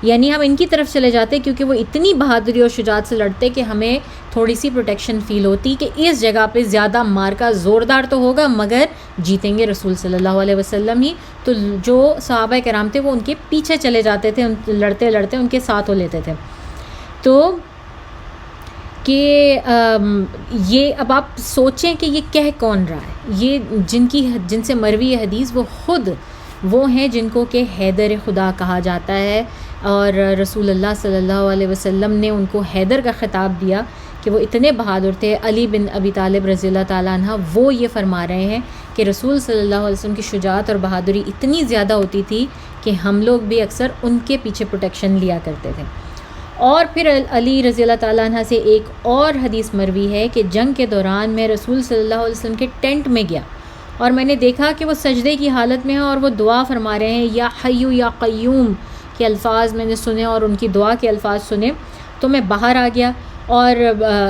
Speaker 1: یعنی ہم ان کی طرف چلے جاتے، کیونکہ وہ اتنی بہادری اور شجاعت سے لڑتے کہ ہمیں تھوڑی سی پروٹیکشن فیل ہوتی کہ اس جگہ پہ زیادہ مارکا زوردار تو ہوگا مگر جیتیں گے رسول صلی اللہ علیہ وسلم ہی۔ تو جو صحابہ کرام تھے وہ ان کے پیچھے چلے جاتے تھے، لڑتے لڑتے ان کے ساتھ ہو لیتے تھے۔ تو کہ یہ اب آپ سوچیں کہ یہ کہہ کون رہا ہے، یہ جن سے مروی حدیث وہ ہیں جن کو کہ حیدر خدا کہا جاتا ہے، اور رسول اللہ صلی اللہ علیہ وسلم نے ان کو حیدر کا خطاب دیا کہ وہ اتنے بہادر تھے۔ علی بن ابی طالب رضی اللہ تعالیٰ عنہ وہ یہ فرما رہے ہیں کہ رسول صلی اللہ علیہ وسلم کی شجاعت اور بہادری اتنی زیادہ ہوتی تھی کہ ہم لوگ بھی اکثر ان کے پیچھے پروٹیکشن لیا کرتے تھے۔ اور پھر علی رضی اللہ تعالیٰ عنہ سے ایک اور حدیث مروی ہے کہ جنگ کے دوران میں رسول صلی اللہ علیہ وسلم کے ٹینٹ میں گیا اور میں نے دیکھا کہ وہ سجدے کی حالت میں ہیں اور وہ دعا فرما رہے ہیں، یا حیو یا قیوم کے الفاظ میں نے سنے اور ان کی دعا کے الفاظ سنے، تو میں باہر آ گیا اور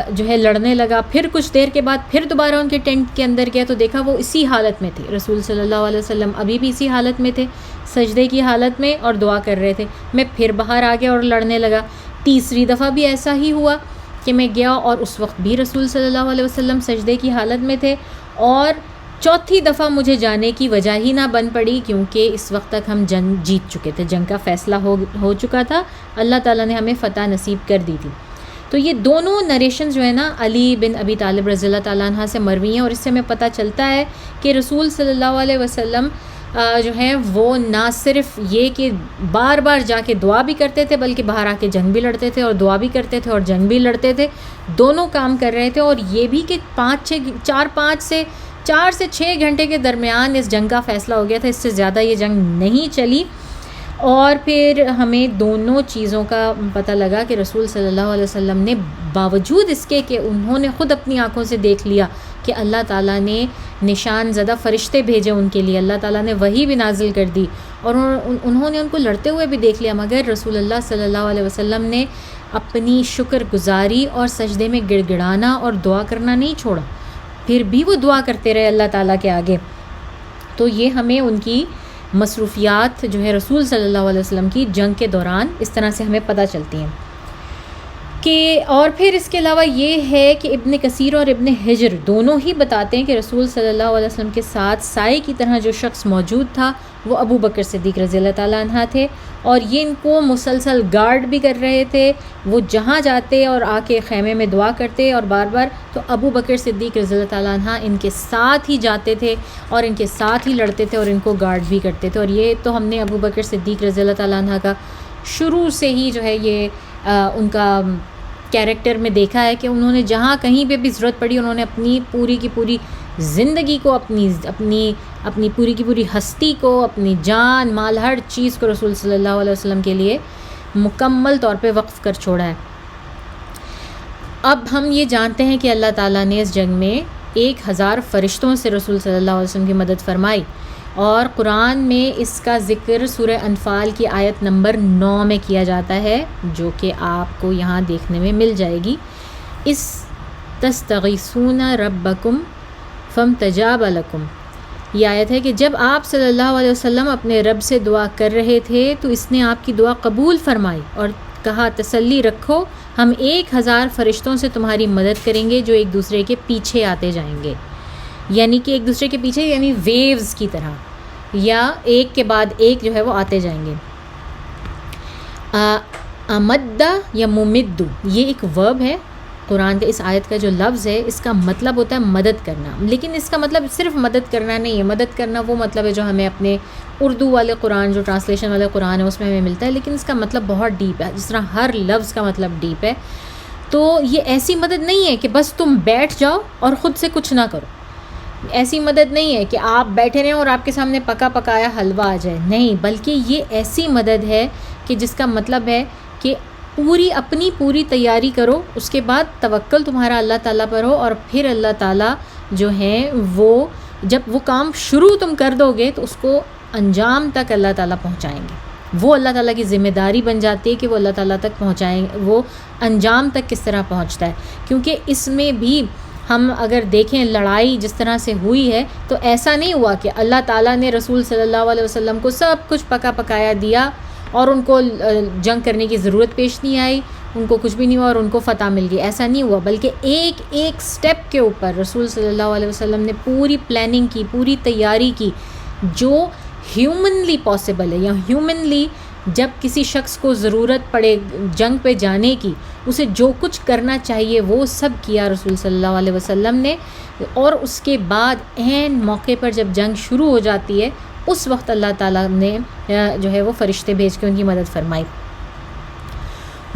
Speaker 1: جو ہے لڑنے لگا۔ پھر کچھ دیر کے بعد پھر دوبارہ ان کے ٹینٹ کے اندر گیا تو دیکھا وہ اسی حالت میں تھے، رسول صلی اللہ علیہ وسلم ابھی بھی اسی حالت میں تھے، سجدے کی حالت میں اور دعا کر رہے تھے۔ میں پھر باہر آ گیا اور لڑنے لگا۔ تیسری دفعہ بھی ایسا ہی ہوا کہ میں گیا اور اس وقت بھی رسول صلی اللہ علیہ وسلم سجدے کی حالت میں تھے، اور چوتھی دفعہ مجھے جانے کی وجہ ہی نہ بن پڑی کیونکہ اس وقت تک ہم جنگ جیت چکے تھے، جنگ کا فیصلہ ہو چکا تھا، اللہ تعالیٰ نے ہمیں فتح نصیب کر دی تھی۔ تو یہ دونوں نریشن جو ہے نا علی بن ابی طالب رضی اللہ تعالیٰ عنہ سے مروی ہیں، اور اس سے ہمیں پتہ چلتا ہے کہ رسول صلی اللہ علیہ وسلم جو ہیں وہ نہ صرف یہ کہ بار بار جا کے دعا بھی کرتے تھے بلکہ باہر آ کے جنگ بھی لڑتے تھے اور دعا بھی کرتے تھے اور جنگ بھی لڑتے تھے، دونوں کام کر رہے تھے۔ اور یہ بھی کہ 4 سے 6 گھنٹے کے درمیان اس جنگ کا فیصلہ ہو گیا تھا، اس سے زیادہ یہ جنگ نہیں چلی۔ اور پھر ہمیں دونوں چیزوں کا پتہ لگا کہ رسول صلی اللہ علیہ وسلم نے باوجود اس کے کہ انہوں نے خود اپنی آنکھوں سے دیکھ لیا کہ اللہ تعالیٰ نے نشان زدہ فرشتے بھیجے ان کے لیے، اللہ تعالیٰ نے وحی بھی نازل کر دی، اور انہوں نے ان کو لڑتے ہوئے بھی دیکھ لیا، مگر رسول اللہ صلی اللہ علیہ وسلم نے اپنی شکر گزاری اور سجدے میں گڑ گڑانا اور دعا کرنا نہیں چھوڑا، پھر بھی وہ دعا کرتے رہے اللہ تعالیٰ کے آگے۔ تو یہ ہمیں ان کی مصروفیات جو ہے رسول صلی اللہ علیہ وسلم کی جنگ کے دوران اس طرح سے ہمیں پتہ چلتی ہیں کہ۔ اور پھر اس کے علاوہ یہ ہے کہ ابن کثیر اور ابن حجر دونوں ہی بتاتے ہیں کہ رسول صلی اللہ علیہ وسلم کے ساتھ سائے کی طرح جو شخص موجود تھا وہ ابو بکر صدیق رضی اللہ تعالیٰ عنہ تھے، اور یہ ان کو مسلسل گارڈ بھی کر رہے تھے، وہ جہاں جاتے اور آ کے خیمے میں دعا کرتے اور بار بار، تو ابو بکر صدیق رضی اللہ تعالیٰ عنہ ان کے ساتھ ہی جاتے تھے اور ان کے ساتھ ہی لڑتے تھے اور ان کو گارڈ بھی کرتے تھے۔ اور یہ تو ہم نے ابو بکر صدیق رضی اللہ تعالیٰ عنہ کا شروع سے ہی جو ہے یہ ان کا کیریکٹر میں دیکھا ہے کہ انہوں نے جہاں کہیں پہ بھی ضرورت پڑی انہوں نے اپنی پوری کی پوری زندگی کو، اپنی پوری کی پوری ہستی کو، اپنی جان مال ہر چیز کو رسول صلی اللہ علیہ وسلم کے لیے مکمل طور پہ وقف کر چھوڑا ہے۔ اب ہم یہ جانتے ہیں کہ اللہ تعالیٰ نے اس جنگ میں 1000 فرشتوں سے رسول صلی اللہ علیہ وسلم کی مدد فرمائی، اور قرآن میں اس کا ذکر سورہ انفال کی آیت نمبر 9 میں کیا جاتا ہے، جو کہ آپ کو یہاں دیکھنے میں مل جائے گی۔ اس تستغیثون ربکم فامتجاب لکم، یہ آیت ہے کہ جب آپ صلی اللہ علیہ وسلم اپنے رب سے دعا کر رہے تھے تو اس نے آپ کی دعا قبول فرمائی اور کہا تسلی رکھو، ہم 1000 فرشتوں سے تمہاری مدد کریں گے جو ایک دوسرے کے پیچھے آتے جائیں گے، یعنی کہ ایک دوسرے کے پیچھے یعنی ویوز کی طرح، یا ایک کے بعد ایک جو ہے وہ آتے جائیں گے۔ امدہ یا ممدو یہ ایک ورب ہے، قرآن کے اس آیت کا جو لفظ ہے اس کا مطلب ہوتا ہے مدد کرنا، لیکن اس کا مطلب صرف مدد کرنا نہیں ہے۔ مدد کرنا وہ مطلب ہے جو ہمیں اپنے اردو والے قرآن، جو ٹرانسلیشن والے قرآن ہے اس میں ہمیں ملتا ہے، لیکن اس کا مطلب بہت ڈیپ ہے، جس طرح ہر لفظ کا مطلب ڈیپ ہے۔ تو یہ ایسی مدد نہیں ہے کہ بس تم بیٹھ جاؤ اور خود سے کچھ نہ کرو، ایسی مدد نہیں ہے کہ آپ بیٹھے رہیں اور آپ کے سامنے پکا پکایا حلوہ آ جائے، نہیں، بلکہ یہ ایسی مدد ہے کہ جس کا مطلب ہے کہ اپنی پوری تیاری کرو، اس کے بعد توکل تمہارا اللہ تعالیٰ پر ہو، اور پھر اللہ تعالیٰ جو ہیں وہ جب وہ کام شروع تم کر دو گے تو اس کو انجام تک اللہ تعالیٰ پہنچائیں گے۔ وہ اللہ تعالیٰ کی ذمہ داری بن جاتی ہے کہ وہ اللہ تعالیٰ تک پہنچائیں، وہ انجام تک کس طرح پہنچتا ہے، کیونکہ اس میں بھی ہم اگر دیکھیں لڑائی جس طرح سے ہوئی ہے تو ایسا نہیں ہوا کہ اللہ تعالیٰ نے رسول صلی اللہ علیہ وسلم کو سب کچھ پکا پکایا دیا اور ان کو جنگ کرنے کی ضرورت پیش نہیں آئی، ان کو کچھ بھی نہیں ہوا اور ان کو فتح مل گئی، ایسا نہیں ہوا، بلکہ ایک ایک سٹیپ کے اوپر رسول صلی اللہ علیہ وسلم نے پوری پلاننگ کی، پوری تیاری کی، جو ہیومنلی پاسبل ہے، یا ہیومنلی جب کسی شخص کو ضرورت پڑے جنگ پہ جانے کی، اسے جو کچھ کرنا چاہیے وہ سب کیا رسول صلی اللہ علیہ وسلم نے، اور اس کے بعد عین موقع پر جب جنگ شروع ہو جاتی ہے اس وقت اللہ تعالیٰ نے جو ہے وہ فرشتے بھیج کے ان کی مدد فرمائی۔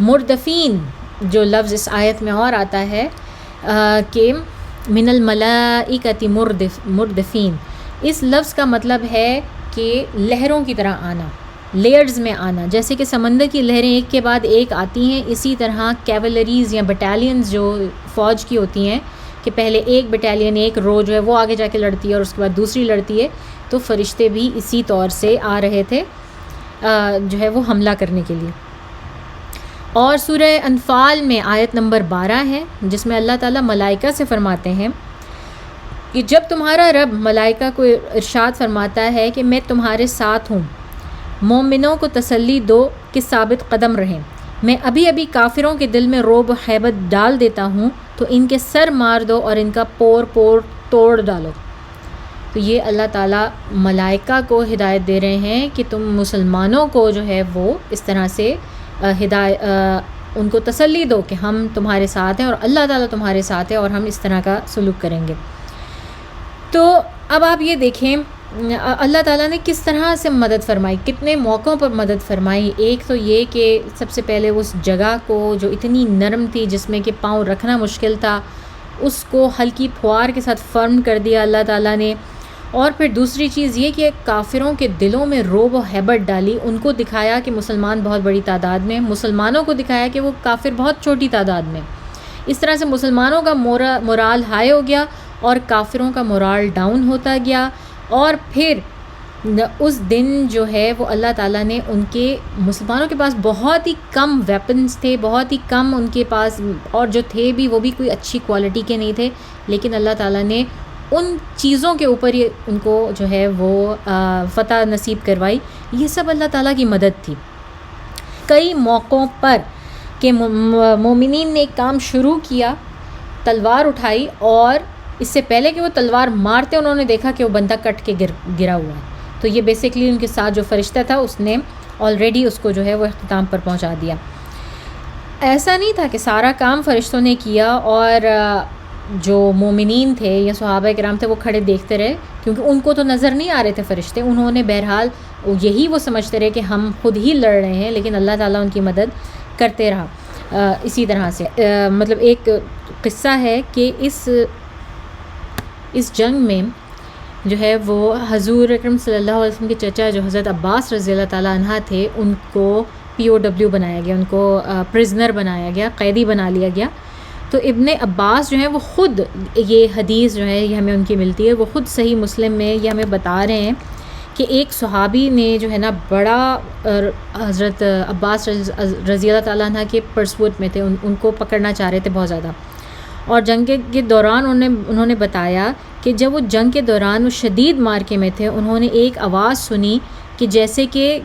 Speaker 1: مردفین جو لفظ اس آیت میں اور آتا ہے کہ من الملائکۃ مردفین، اس لفظ کا مطلب ہے کہ لہروں کی طرح آنا، لیئرز میں آنا، جیسے کہ سمندر کی لہریں ایک کے بعد ایک آتی ہیں، اسی طرح کیولریز یا بٹالینز جو فوج کی ہوتی ہیں کہ پہلے ایک بٹالین ایک رو جو ہے وہ آگے جا کے لڑتی ہے اور اس کے بعد دوسری لڑتی ہے، تو فرشتے بھی اسی طور سے آ رہے تھے جو ہے وہ حملہ کرنے کے لیے۔ اور سورہ انفال میں آیت نمبر 12 ہے جس میں اللہ تعالیٰ ملائکہ سے فرماتے ہیں کہ جب تمہارا رب ملائکہ کو ارشاد فرماتا ہے کہ میں تمہارے ساتھ ہوں، مومنوں کو تسلی دو کہ ثابت قدم رہیں، میں ابھی ابھی کافروں کے دل میں رعب و ہیبت ڈال دیتا ہوں تو ان کے سر مار دو اور ان کا پور پور توڑ ڈالو۔ تو یہ اللہ تعالیٰ ملائکہ کو ہدایت دے رہے ہیں کہ تم مسلمانوں کو جو ہے وہ اس طرح سے ان کو تسلی دو کہ ہم تمہارے ساتھ ہیں اور اللہ تعالیٰ تمہارے ساتھ ہے اور ہم اس طرح کا سلوک کریں گے۔ تو اب آپ یہ دیکھیں اللہ تعالیٰ نے کس طرح سے مدد فرمائی، کتنے موقعوں پر مدد فرمائی۔ ایک تو یہ کہ سب سے پہلے اس جگہ کو جو اتنی نرم تھی جس میں کہ پاؤں رکھنا مشکل تھا، اس کو ہلکی پھوار کے ساتھ فرم کر دیا اللہ تعالیٰ نے، اور پھر دوسری چیز یہ کہ کافروں کے دلوں میں رعب و ہیبت ڈالی، ان کو دکھایا کہ مسلمان بہت بڑی تعداد میں، مسلمانوں کو دکھایا کہ وہ کافر بہت چھوٹی تعداد میں، اس طرح سے مسلمانوں کا مورال ہائی ہو گیا اور کافروں کا مورال ڈاؤن ہوتا گیا۔ اور پھر اس دن جو ہے وہ اللہ تعالیٰ نے ان کے مسلمانوں کے پاس بہت ہی کم ویپنز تھے، بہت ہی کم ان کے پاس، اور جو تھے بھی وہ بھی کوئی اچھی کوالٹی کے نہیں تھے، لیکن اللہ تعالیٰ نے ان چیزوں کے اوپر ہی ان کو جو ہے وہ فتح نصیب کروائی۔ یہ سب اللہ تعالیٰ کی مدد تھی۔ کئی موقعوں پر کہ مومنین نے ایک کام شروع کیا، تلوار اٹھائی، اور اس سے پہلے کہ وہ تلوار مارتے انہوں نے دیکھا کہ وہ بندہ کٹ کے گرا ہوا ہے، تو یہ بیسیکلی ان کے ساتھ جو فرشتہ تھا اس نے آلریڈی اس کو جو ہے وہ اختتام پر پہنچا دیا۔ ایسا نہیں تھا کہ سارا کام فرشتوں نے کیا اور جو مومنین تھے یا صحابہ کرام تھے وہ کھڑے دیکھتے رہے، کیونکہ ان کو تو نظر نہیں آ رہے تھے فرشتے، انہوں نے بہرحال یہی وہ سمجھتے رہے کہ ہم خود ہی لڑ رہے ہیں، لیکن اللہ تعالیٰ ان کی مدد کرتے رہا۔ اسی طرح سے مطلب ایک قصہ ہے کہ اس جنگ میں جو ہے وہ حضور اکرم صلی اللہ علیہ وسلم کے چچا جو حضرت عباس رضی اللہ تعالیٰ عنہ تھے، ان کو POW بنایا گیا، ان کو پرزنر بنایا گیا، قیدی بنا لیا گیا. تو ابن عباس جو ہیں وہ خود یہ حدیث جو ہے یہ ہمیں ان کی ملتی ہے، وہ خود صحیح مسلم میں یہ ہمیں بتا رہے ہیں کہ ایک صحابی نے جو ہے نا بڑا حضرت عباس رضی اللہ تعالیٰ عنہ کے پرسوٹ میں تھے، ان کو پکڑنا چاہ رہے تھے بہت زیادہ. اور جنگ کے دوران انہوں نے بتایا کہ جب وہ جنگ کے دوران وہ شدید مارکے میں تھے، انہوں نے ایک آواز سنی کہ جیسے کہ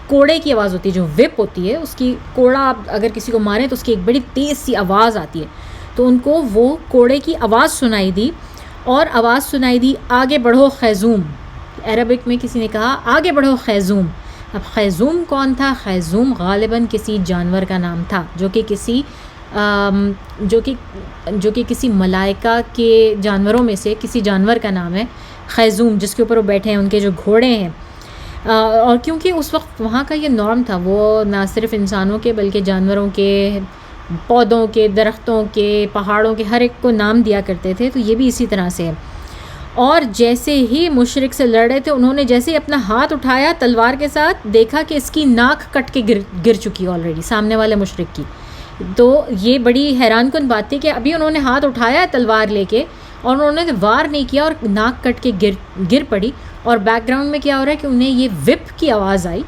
Speaker 1: کوڑے کی آواز ہوتی ہے، جو وپ ہوتی ہے اس کی، کوڑا آپ اگر کسی کو ماریں تو اس کی ایک بڑی تیز سی آواز آتی ہے. تو ان کو وہ کوڑے کی آواز سنائی دی، اور آواز سنائی دی آگے بڑھو خیزوم. عربک میں کسی نے کہا آگے بڑھو خیزوم. اب خیزوم کون تھا؟ خیزوم غالباً کسی جانور کا نام تھا، جو کہ کسی ملائکہ کے جانوروں میں سے کسی جانور کا نام ہے خیزوم، جس کے اوپر وہ بیٹھے ہیں، ان کے جو گھوڑے ہیں. اور کیونکہ اس وقت وہاں کا یہ نارم تھا، وہ نہ صرف انسانوں کے بلکہ جانوروں کے، پودوں کے، درختوں کے، پہاڑوں کے، ہر ایک کو نام دیا کرتے تھے. تو یہ بھی اسی طرح سے ہے. اور جیسے ہی مشرک سے لڑ رہے تھے، انہوں نے جیسے ہی اپنا ہاتھ اٹھایا تلوار کے ساتھ، دیکھا کہ اس کی ناک کٹ کے گر چکی آلریڈی سامنے والے مشرک کی. تو یہ بڑی حیران کن بات تھی کہ ابھی انہوں نے ہاتھ اٹھایا تلوار لے کے اور انہوں نے وار نہیں کیا اور ناک کٹ کے گر پڑی. اور بیک گراؤنڈ میں کیا ہو رہا ہے کہ انہیں یہ وپ کی آواز آئی،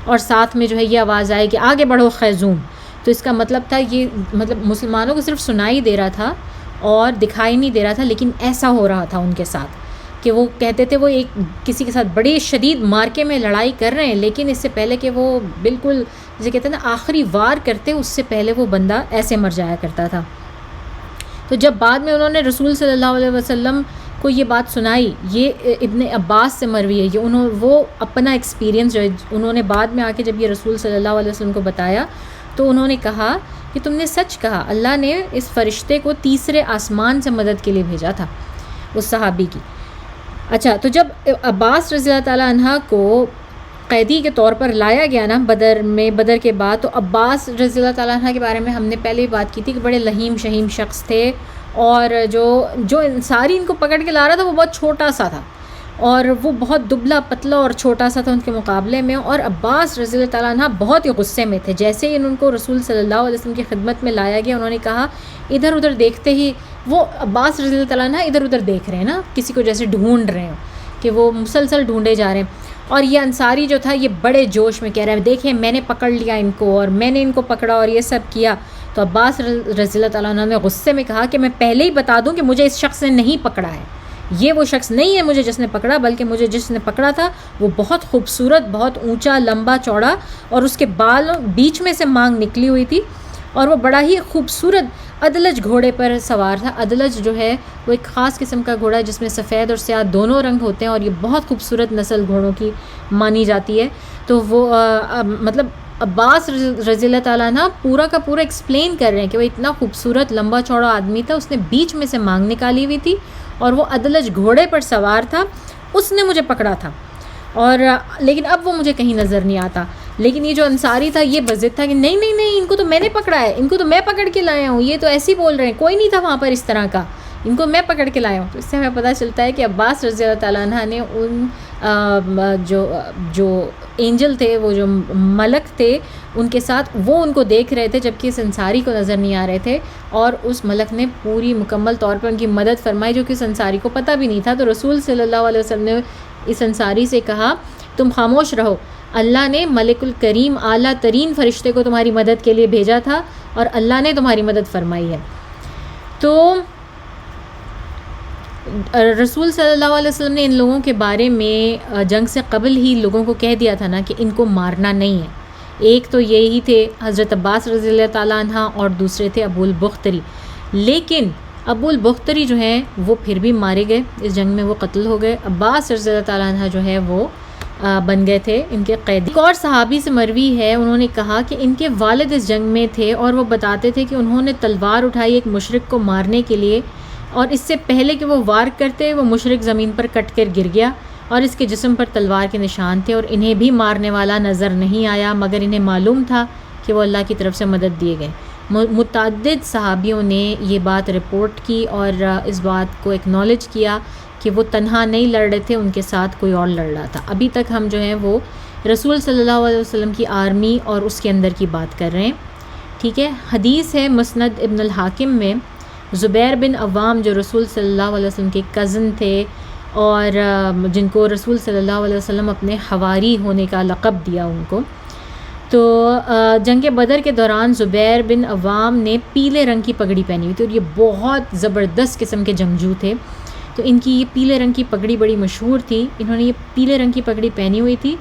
Speaker 1: اور ساتھ میں جو ہے یہ آواز آئی کہ آگے بڑھو خیزوم. تو اس کا مطلب تھا یہ، مطلب مسلمانوں کو صرف سنائی دے رہا تھا اور دکھائی نہیں دے رہا تھا، لیکن ایسا ہو رہا تھا ان کے ساتھ کہ وہ کہتے تھے وہ ایک کسی کے ساتھ بڑے شدید مارکے میں لڑائی کر رہے ہیں، لیکن اس سے پہلے کہ وہ بالکل جسے کہتے ہیں نا آخری وار کرتے، اس سے پہلے وہ بندہ ایسے مر جایا کرتا تھا. تو جب بعد میں انہوں نے رسول صلی اللہ علیہ وسلم کو یہ بات سنائی، یہ ابن عباس سے مروی ہے، یہ وہ اپنا ایکسپیرینس جو ہے انہوں نے بعد میں آ کے جب یہ رسول صلی اللہ علیہ وسلم کو بتایا تو انہوں نے کہا کہ تم نے سچ کہا، اللہ نے اس فرشتے کو تیسرے آسمان سے مدد کے لیے بھیجا تھا اس صحابی کی. اچھا، تو جب عباس رضی اللہ تعالیٰ عنہ کو قیدی کے طور پر لایا گیا نا بدر کے بعد، تو عباس رضی اللہ تعالیٰ عنہ کے بارے میں ہم نے پہلے ہی بات کی تھی کہ بڑے لہیم شہیم شخص تھے، اور جو انصاری ان کو پکڑ کے لا رہا تھا وہ بہت چھوٹا سا تھا، اور وہ بہت دبلا پتلا اور چھوٹا سا تھا ان کے مقابلے میں. اور عباس رضی اللہ تعالیٰ عنہ بہت ہی غصے میں تھے. جیسے ہی ان کو رسول صلی اللہ علیہ وسلم کی خدمت میں لایا گیا، انہوں نے کہا، ادھر ادھر دیکھتے ہی وہ عباس رضی اللہ تعالیٰ عنہ ادھر ادھر دیکھ رہے ہیں نا، کسی کو جیسے ڈھونڈ رہے ہیں کہ وہ مسلسل ڈھونڈے جا رہے ہیں. اور یہ انصاری جو تھا یہ بڑے جوش میں کہہ رہا ہے، دیکھیں میں نے پکڑ لیا ان کو، اور میں نے ان کو پکڑا اور یہ سب کیا. تو عباس رضی اللہ تعالیٰ عنہ نے غصے میں کہا کہ میں پہلے ہی بتا دوں کہ مجھے اس شخص نے نہیں پکڑا ہے، یہ وہ شخص نہیں ہے مجھے جس نے پکڑا، بلکہ مجھے جس نے پکڑا تھا وہ بہت خوبصورت، بہت اونچا، لمبا چوڑا، اور اس کے بال بیچ میں سے مانگ نکلی ہوئی تھی، اور وہ بڑا ہی خوبصورت ادلج گھوڑے پر سوار تھا. ادلج جو ہے وہ ایک خاص قسم کا گھوڑا ہے جس میں سفید اور سیاہ دونوں رنگ ہوتے ہیں، اور یہ بہت خوبصورت نسل گھوڑوں کی مانی جاتی ہے. تو وہ مطلب عباس رضی اللہ تعالیٰ عنہ پورا کا پورا ایکسپلین کر رہے ہیں کہ وہ اتنا خوبصورت لمبا چوڑا آدمی تھا، اس نے بیچ میں سے مانگ نکالی ہوئی تھی، اور وہ ادلج گھوڑے پر سوار تھا، اس نے مجھے پکڑا تھا، اور لیکن اب وہ مجھے کہیں نظر نہیں آتا. لیکن یہ جو انصاری تھا یہ بضد تھا کہ نہیں نہیں نہیں، ان کو تو میں نے پکڑا ہے، ان کو تو میں پکڑ کے لایا ہوں، یہ تو ایسے ہی بول رہے ہیں، کوئی نہیں تھا وہاں پر اس طرح کا، ان کو میں پکڑ کے لایا ہوں. تو اس سے ہمیں پتہ چلتا ہے کہ عباس رضی اللہ تعالیٰ عنہ نے ان جو اینجل تھے، وہ جو ملک تھے ان کے ساتھ، وہ ان کو دیکھ رہے تھے جبکہ اس انصاری کو نظر نہیں آ رہے تھے، اور اس ملک نے پوری مکمل طور پر ان کی مدد فرمائی، جو کہ اس انصاری کو پتہ بھی نہیں تھا. تو رسول صلی اللہ علیہ وسلم نے اس انصاری سے کہا، تم خاموش رہو، اللہ نے ملک الکریم اعلیٰ ترین فرشتے کو تمہاری مدد کے لیے بھیجا تھا، اور اللہ نے تمہاری مدد فرمائی ہے. تو رسول صلی اللہ علیہ وسلم نے ان لوگوں کے بارے میں جنگ سے قبل ہی لوگوں کو کہہ دیا تھا نا کہ ان کو مارنا نہیں ہے. ایک تو یہی تھے حضرت عباس رضی اللہ تعالیٰ عنہ، اور دوسرے تھے ابو البختری. لیکن ابو البختری جو ہیں وہ پھر بھی مارے گئے، اس جنگ میں وہ قتل ہو گئے. عباس رضی اللہ تعالیٰ عنہ جو ہے وہ بن گئے تھے ان کے قیدی. ایک اور صحابی سے مروی ہے، انہوں نے کہا کہ ان کے والد اس جنگ میں تھے، اور وہ بتاتے تھے کہ انہوں نے تلوار اٹھائی ایک مشرک کو مارنے کے لیے، اور اس سے پہلے کہ وہ وار کرتے وہ مشرک زمین پر کٹ کر گر گیا، اور اس کے جسم پر تلوار کے نشان تھے، اور انہیں بھی مارنے والا نظر نہیں آیا، مگر انہیں معلوم تھا کہ وہ اللہ کی طرف سے مدد دیے گئے. متعدد صحابیوں نے یہ بات رپورٹ کی اور اس بات کو ایکنالج کیا کہ وہ تنہا نہیں لڑ رہے تھے، ان کے ساتھ کوئی اور لڑ رہا تھا۔ ابھی تک ہم جو ہیں وہ رسول صلی اللہ علیہ وسلم کی آرمی اور اس کے اندر کی بات کر رہے ہیں، ٹھیک ہے۔ حدیث ہے مسند ابن الحاکم میں، زبیر بن عوام جو رسول صلی اللہ علیہ وسلم کے کزن تھے اور جن کو رسول صلی اللہ علیہ وسلم اپنے حواری ہونے کا لقب دیا ان کو، تو جنگ بدر کے دوران زبیر بن عوام نے پیلے رنگ کی پگڑی پہنی ہوئی تھی اور یہ بہت زبردست قسم کے جنگجو تھے، تو ان کی یہ پیلے رنگ کی پگڑی بڑی مشہور تھی۔ انہوں نے یہ پیلے رنگ کی پگڑی پہنی ہوئی تھی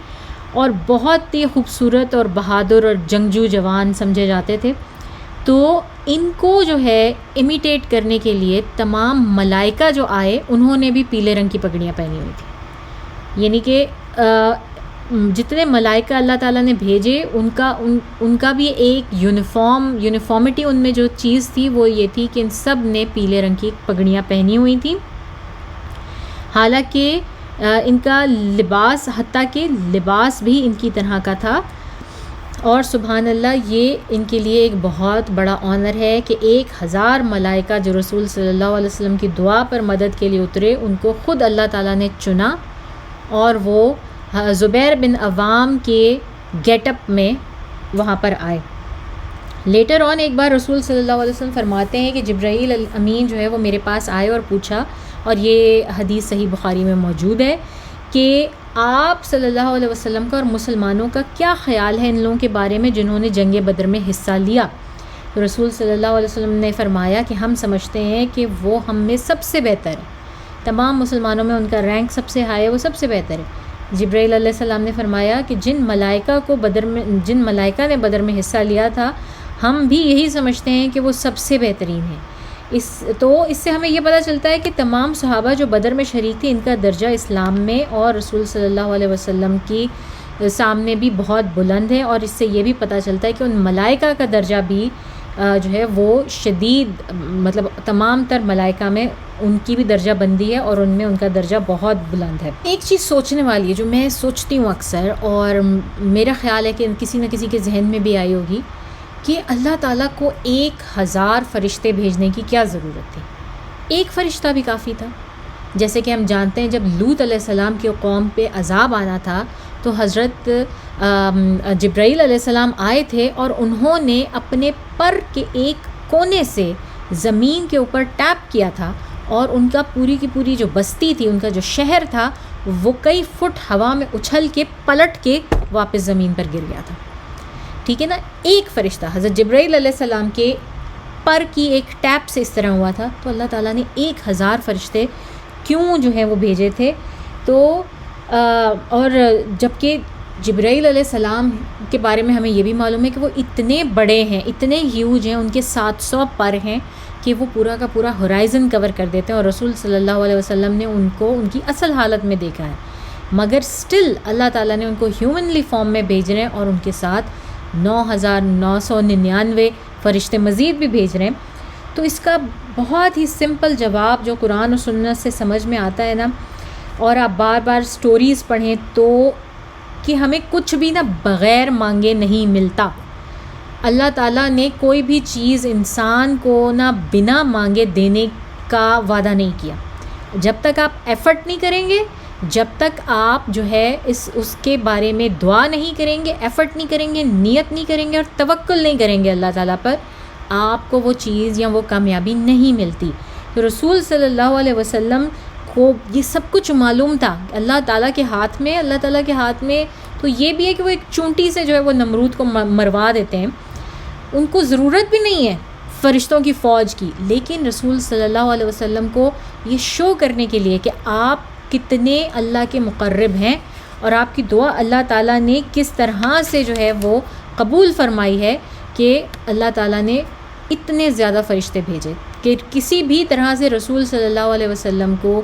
Speaker 1: اور بہت ہی خوبصورت اور بہادر اور جنگجو جوان سمجھے جاتے تھے۔ تو ان کو جو ہے امیٹیٹ کرنے کے لیے تمام ملائکہ جو آئے انہوں نے بھی پیلے رنگ کی پگڑیاں پہنی ہوئی تھیں، یعنی کہ جتنے ملائکہ اللہ تعالیٰ نے بھیجے ان کا بھی ایک یونیفارمٹی ان میں جو چیز تھی وہ یہ تھی کہ ان سب نے پیلے رنگ کی پگڑیاں پہنی ہوئی تھیں، حالانکہ ان کا لباس، حتیٰ کہ لباس بھی ان کی طرح کا تھا۔ اور سبحان اللہ، یہ ان کے لیے ایک بہت بڑا آنر ہے کہ 1000 ملائکہ جو رسول صلی اللہ علیہ وسلم کی دعا پر مدد کے لیے اترے، ان کو خود اللہ تعالیٰ نے چنا اور وہ زبیر بن عوام کے گیٹ اپ میں وہاں پر آئے۔ لیٹر آن ایک بار رسول صلی اللہ علیہ وسلم فرماتے ہیں کہ جبرائیل الامین جو ہے وہ میرے پاس آئے اور پوچھا، اور یہ حدیث صحیح بخاری میں موجود ہے، کہ آپ صلی اللہ علیہ وسلم کا اور مسلمانوں کا کیا خیال ہے ان لوگوں کے بارے میں جنہوں نے جنگ بدر میں حصہ لیا؟ تو رسول صلی اللہ علیہ وسلم نے فرمایا کہ ہم سمجھتے ہیں کہ وہ ہم میں سب سے بہتر ہے، تمام مسلمانوں میں ان کا رینک سب سے ہائی ہے، وہ سب سے بہتر ہے۔ جبرائیل علیہ السلام نے فرمایا کہ جن ملائکہ نے بدر میں حصہ لیا تھا، ہم بھی یہی سمجھتے ہیں کہ وہ سب سے بہترین ہیں۔ اس سے ہمیں یہ پتہ چلتا ہے کہ تمام صحابہ جو بدر میں شریک تھے ان کا درجہ اسلام میں اور رسول صلی اللہ علیہ وسلم کی سامنے بھی بہت بلند ہے، اور اس سے یہ بھی پتہ چلتا ہے کہ ان ملائکہ کا درجہ بھی جو ہے وہ شدید، مطلب تمام تر ملائکہ میں ان کی بھی درجہ بندی ہے اور ان میں ان کا درجہ بہت بلند ہے۔ ایک چیز سوچنے والی ہے جو میں سوچتی ہوں اکثر، اور میرا خیال ہے کہ کسی نہ کسی کے ذہن میں بھی آئی ہوگی، کہ اللہ تعالیٰ کو 1000 فرشتے بھیجنے کی کیا ضرورت تھی؟ ایک فرشتہ بھی کافی تھا۔ جیسے کہ ہم جانتے ہیں جب لوط علیہ السلام کی قوم پہ عذاب آنا تھا تو حضرت جبرائیل علیہ السلام آئے تھے اور انہوں نے اپنے پر کے ایک کونے سے زمین کے اوپر ٹیپ کیا تھا، اور ان کا پوری کی پوری جو بستی تھی، ان کا جو شہر تھا، وہ کئی فٹ ہوا میں اچھل کے پلٹ کے واپس زمین پر گر گیا تھا، ٹھیک ہے نا۔ ایک فرشتہ حضرت جبرائیل علیہ السلام کے پر کی ایک ٹیپ سے اس طرح ہوا تھا، تو اللہ تعالیٰ نے 1000 فرشتے کیوں جو ہیں وہ بھیجے تھے؟ تو اور جبکہ جبرائیل علیہ السلام کے بارے میں ہمیں یہ بھی معلوم ہے کہ وہ اتنے بڑے ہیں، اتنے ہیوج ہیں، ان کے 700 پر ہیں کہ وہ پورا کا پورا ہورائزن کور کر دیتے ہیں، اور رسول صلی اللہ علیہ وسلم نے ان کو ان کی اصل حالت میں دیکھا ہے، مگر سٹل اللہ تعالیٰ نے ان کو ہیومنلی فارم میں بھیج رہے ہیں، اور ان کے ساتھ 9999 فرشتے مزید بھی بھیج رہے ہیں۔ تو اس کا بہت ہی سمپل جواب جو قرآن و سنت سے سمجھ میں آتا ہے نا، اور آپ بار بار سٹوریز پڑھیں تو، کہ ہمیں کچھ بھی نہ بغیر مانگے نہیں ملتا۔ اللہ تعالیٰ نے کوئی بھی چیز انسان کو نہ بنا مانگے دینے کا وعدہ نہیں کیا۔ جب تک آپ ایفرٹ نہیں کریں گے، جب تک آپ جو ہے اس کے بارے میں دعا نہیں کریں گے، ایفرٹ نہیں کریں گے، نیت نہیں کریں گے اور توکل نہیں کریں گے اللہ تعالیٰ پر، آپ کو وہ چیز یا وہ کامیابی نہیں ملتی۔ تو رسول صلی اللہ علیہ وسلم کو یہ سب کچھ معلوم تھا اللہ تعالیٰ کے ہاتھ میں تو یہ بھی ہے کہ وہ ایک چونٹی سے جو ہے وہ نمرود کو مروا دیتے ہیں، ان کو ضرورت بھی نہیں ہے فرشتوں کی فوج کی، لیکن رسول صلی اللہ علیہ وسلم کو یہ شو کرنے کے لیے کہ آپ کتنے اللہ کے مقرب ہیں اور آپ کی دعا اللہ تعالیٰ نے کس طرح سے جو ہے وہ قبول فرمائی ہے، کہ اللہ تعالیٰ نے اتنے زیادہ فرشتے بھیجے کہ کسی بھی طرح سے رسول صلی اللہ علیہ وسلم کو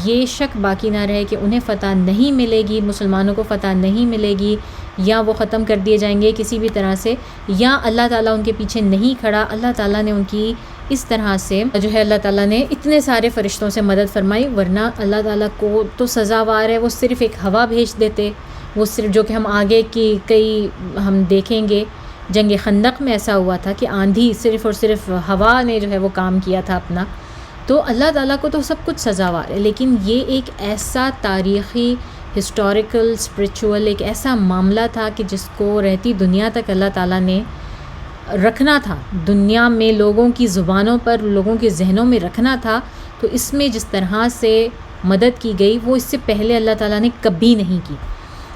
Speaker 1: یہ شک باقی نہ رہے کہ انہیں فتح نہیں ملے گی، مسلمانوں کو فتح نہیں ملے گی، یا وہ ختم کر دیے جائیں گے کسی بھی طرح سے، یا اللہ تعالیٰ ان کے پیچھے نہیں کھڑا۔ اللہ تعالیٰ نے ان کی اس طرح سے جو ہے اللہ تعالیٰ نے اتنے سارے فرشتوں سے مدد فرمائی، ورنہ اللہ تعالیٰ کو تو سزاوار ہے، وہ صرف ایک ہوا بھیج دیتے، وہ صرف جو کہ ہم آگے کی کئی ہم دیکھیں گے جنگ خندق میں ایسا ہوا تھا کہ آندھی صرف اور صرف ہوا نے جو ہے وہ کام کیا تھا اپنا. تو اللہ تعالیٰ کو تو سب کچھ سزاوار ہے، لیکن یہ ایک ایسا تاریخی ہسٹوریکل اسپریچول ایک ایسا معاملہ تھا کہ جس کو رہتی دنیا تک اللہ تعالیٰ نے رکھنا تھا، دنیا میں لوگوں کی زبانوں پر، لوگوں کے ذہنوں میں رکھنا تھا. تو اس میں جس طرح سے مدد کی گئی وہ اس سے پہلے اللہ تعالیٰ نے کبھی نہیں کی.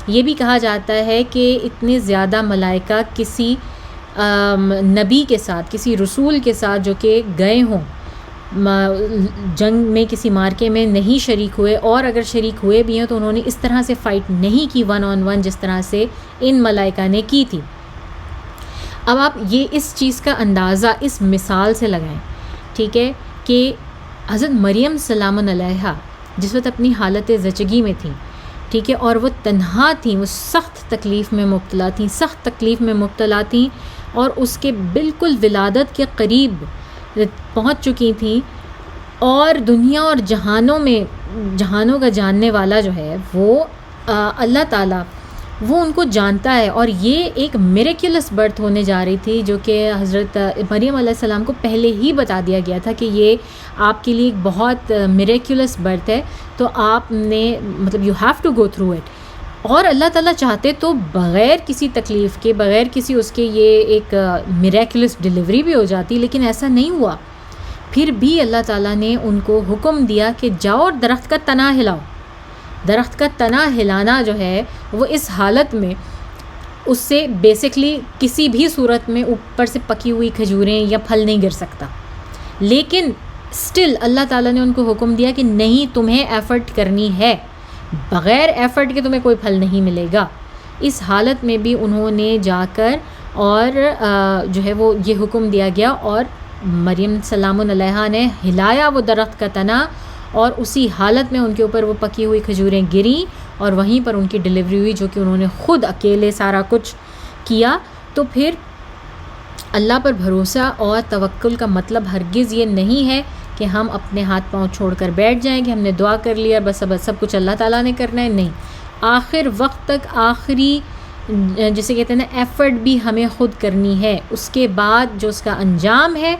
Speaker 1: یہ بھی کہا جاتا ہے کہ اتنے زیادہ ملائکہ کسی نبی کے ساتھ، کسی رسول کے ساتھ جو کہ گئے ہوں جنگ میں، کسی مارکے میں نہیں شریک ہوئے، اور اگر شریک ہوئے بھی ہیں تو انہوں نے اس طرح سے فائٹ نہیں کی ون آن ون جس طرح سے ان ملائکہ نے کی تھی. اب آپ یہ اس چیز کا اندازہ اس مثال سے لگائیں، ٹھیک ہے، کہ حضرت مریم سلام علیہا جس وقت اپنی حالت زچگی میں تھیں، ٹھیک ہے، اور وہ تنہا تھیں، وہ سخت تکلیف میں مبتلا تھیں اور اس کے بالکل ولادت کے قریب پہنچ چکی تھیں، اور دنیا اور جہانوں کا جاننے والا جو ہے وہ اللہ تعالیٰ وہ ان کو جانتا ہے. اور یہ ایک میریکولس برتھ ہونے جا رہی تھی جو کہ حضرت مریم علیہ السلام کو پہلے ہی بتا دیا گیا تھا کہ یہ آپ کے لیے ایک بہت میریکولس برتھ ہے، تو آپ نے مطلب you have to go through it. اور اللہ تعالیٰ چاہتے تو بغیر کسی تکلیف کے، بغیر کسی اس کے یہ ایک میریکولس ڈیلیوری بھی ہو جاتی، لیکن ایسا نہیں ہوا. پھر بھی اللہ تعالیٰ نے ان کو حکم دیا کہ جاؤ اور درخت کا تنا ہلاؤ. درخت کا تنا ہلانا جو ہے وہ اس حالت میں اس سے بیسکلی کسی بھی صورت میں اوپر سے پکی ہوئی کھجوریں یا پھل نہیں گر سکتا، لیکن سٹل اللہ تعالیٰ نے ان کو حکم دیا کہ نہیں، تمہیں ایفرٹ کرنی ہے، بغیر ایفرٹ کے تمہیں کوئی پھل نہیں ملے گا. اس حالت میں بھی انہوں نے جا کر اور جو ہے وہ یہ حکم دیا گیا، اور مریم سلام علیہا نے ہلایا وہ درخت کا تنا، اور اسی حالت میں ان کے اوپر وہ پکی ہوئی کھجوریں گریں اور وہیں پر ان کی ڈیلیوری ہوئی، جو کہ انہوں نے خود اکیلے سارا کچھ کیا. تو پھر اللہ پر بھروسہ اور توکل کا مطلب ہرگز یہ نہیں ہے کہ ہم اپنے ہاتھ پاؤں چھوڑ کر بیٹھ جائیں کہ ہم نے دعا کر لیا بس سب کچھ اللہ تعالیٰ نے کرنا ہے. نہیں، آخر وقت تک آخری جسے کہتے ہیں نا ایفرٹ بھی ہمیں خود کرنی ہے. اس کے بعد جو اس کا انجام ہے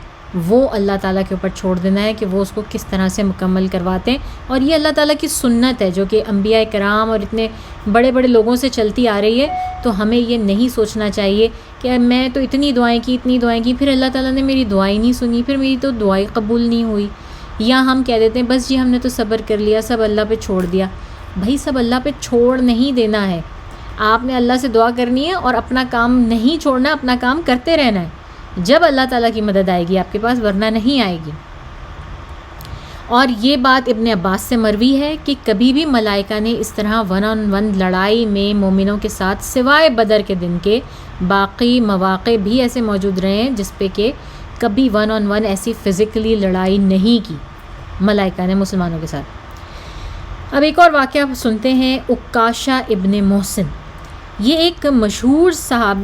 Speaker 1: وہ اللہ تعالیٰ کے اوپر چھوڑ دینا ہے کہ وہ اس کو کس طرح سے مکمل کرواتے ہیں. اور یہ اللہ تعالیٰ کی سنت ہے جو کہ انبیاء کرام اور اتنے بڑے بڑے لوگوں سے چلتی آ رہی ہے. تو ہمیں یہ نہیں سوچنا چاہیے کہ میں تو اتنی دعائیں کی پھر اللہ تعالیٰ نے میری دعائیں نہیں سنی، پھر میری تو دعائیں قبول نہیں ہوئی، یا ہم کہہ دیتے ہیں بس جی ہم نے تو صبر کر لیا، سب اللہ پہ چھوڑ دیا. بھائی سب اللہ پہ چھوڑ نہیں دینا ہے، آپ نے اللہ سے دعا کرنی ہے اور اپنا کام نہیں چھوڑنا، اپنا کام کرتے رہنا ہے. جب اللہ تعالیٰ کی مدد آئے گی آپ کے پاس، ورنہ نہیں آئے گی. اور یہ بات ابن عباس سے مروی ہے کہ کبھی بھی ملائکہ نے اس طرح ون آن ون لڑائی میں مومنوں کے ساتھ سوائے بدر کے دن کے باقی مواقع بھی ایسے موجود رہے ہیں جس پہ کہ کبھی ون آن ون ایسی فزیکلی لڑائی نہیں کی ملائکہ نے مسلمانوں کے ساتھ. اب ایک اور واقعہ سنتے ہیں، عکاشہ ابن محسن. یہ ایک مشہور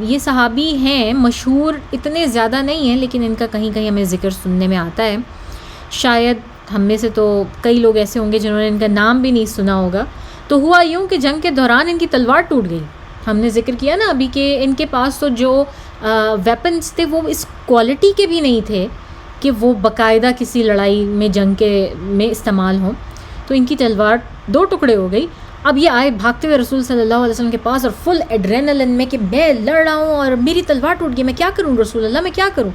Speaker 1: یہ صحابی ہیں، مشہور اتنے زیادہ نہیں ہیں لیکن ان کا کہیں کہیں ہمیں ذکر سننے میں آتا ہے. شاید ہم میں سے تو کئی لوگ ایسے ہوں گے جنہوں نے ان کا نام بھی نہیں سنا ہوگا. تو ہوا یوں کہ جنگ کے دوران ان کی تلوار ٹوٹ گئی. ہم نے ذکر کیا نا ابھی کہ ان کے پاس تو جو ویپنز تھے وہ اس کوالٹی کے بھی نہیں تھے کہ وہ باقاعدہ کسی لڑائی میں جنگ کے میں استعمال ہوں. تو ان کی تلوار 2 ٹکڑے ہو گئی. اب یہ آئے بھاگتے ہوئے رسول صلی اللہ علیہ وسلم کے پاس اور فل ایڈرینلن میں کہ میں لڑ رہا ہوں اور میری تلوار ٹوٹ گئی، میں کیا کروں رسول اللہ، میں کیا کروں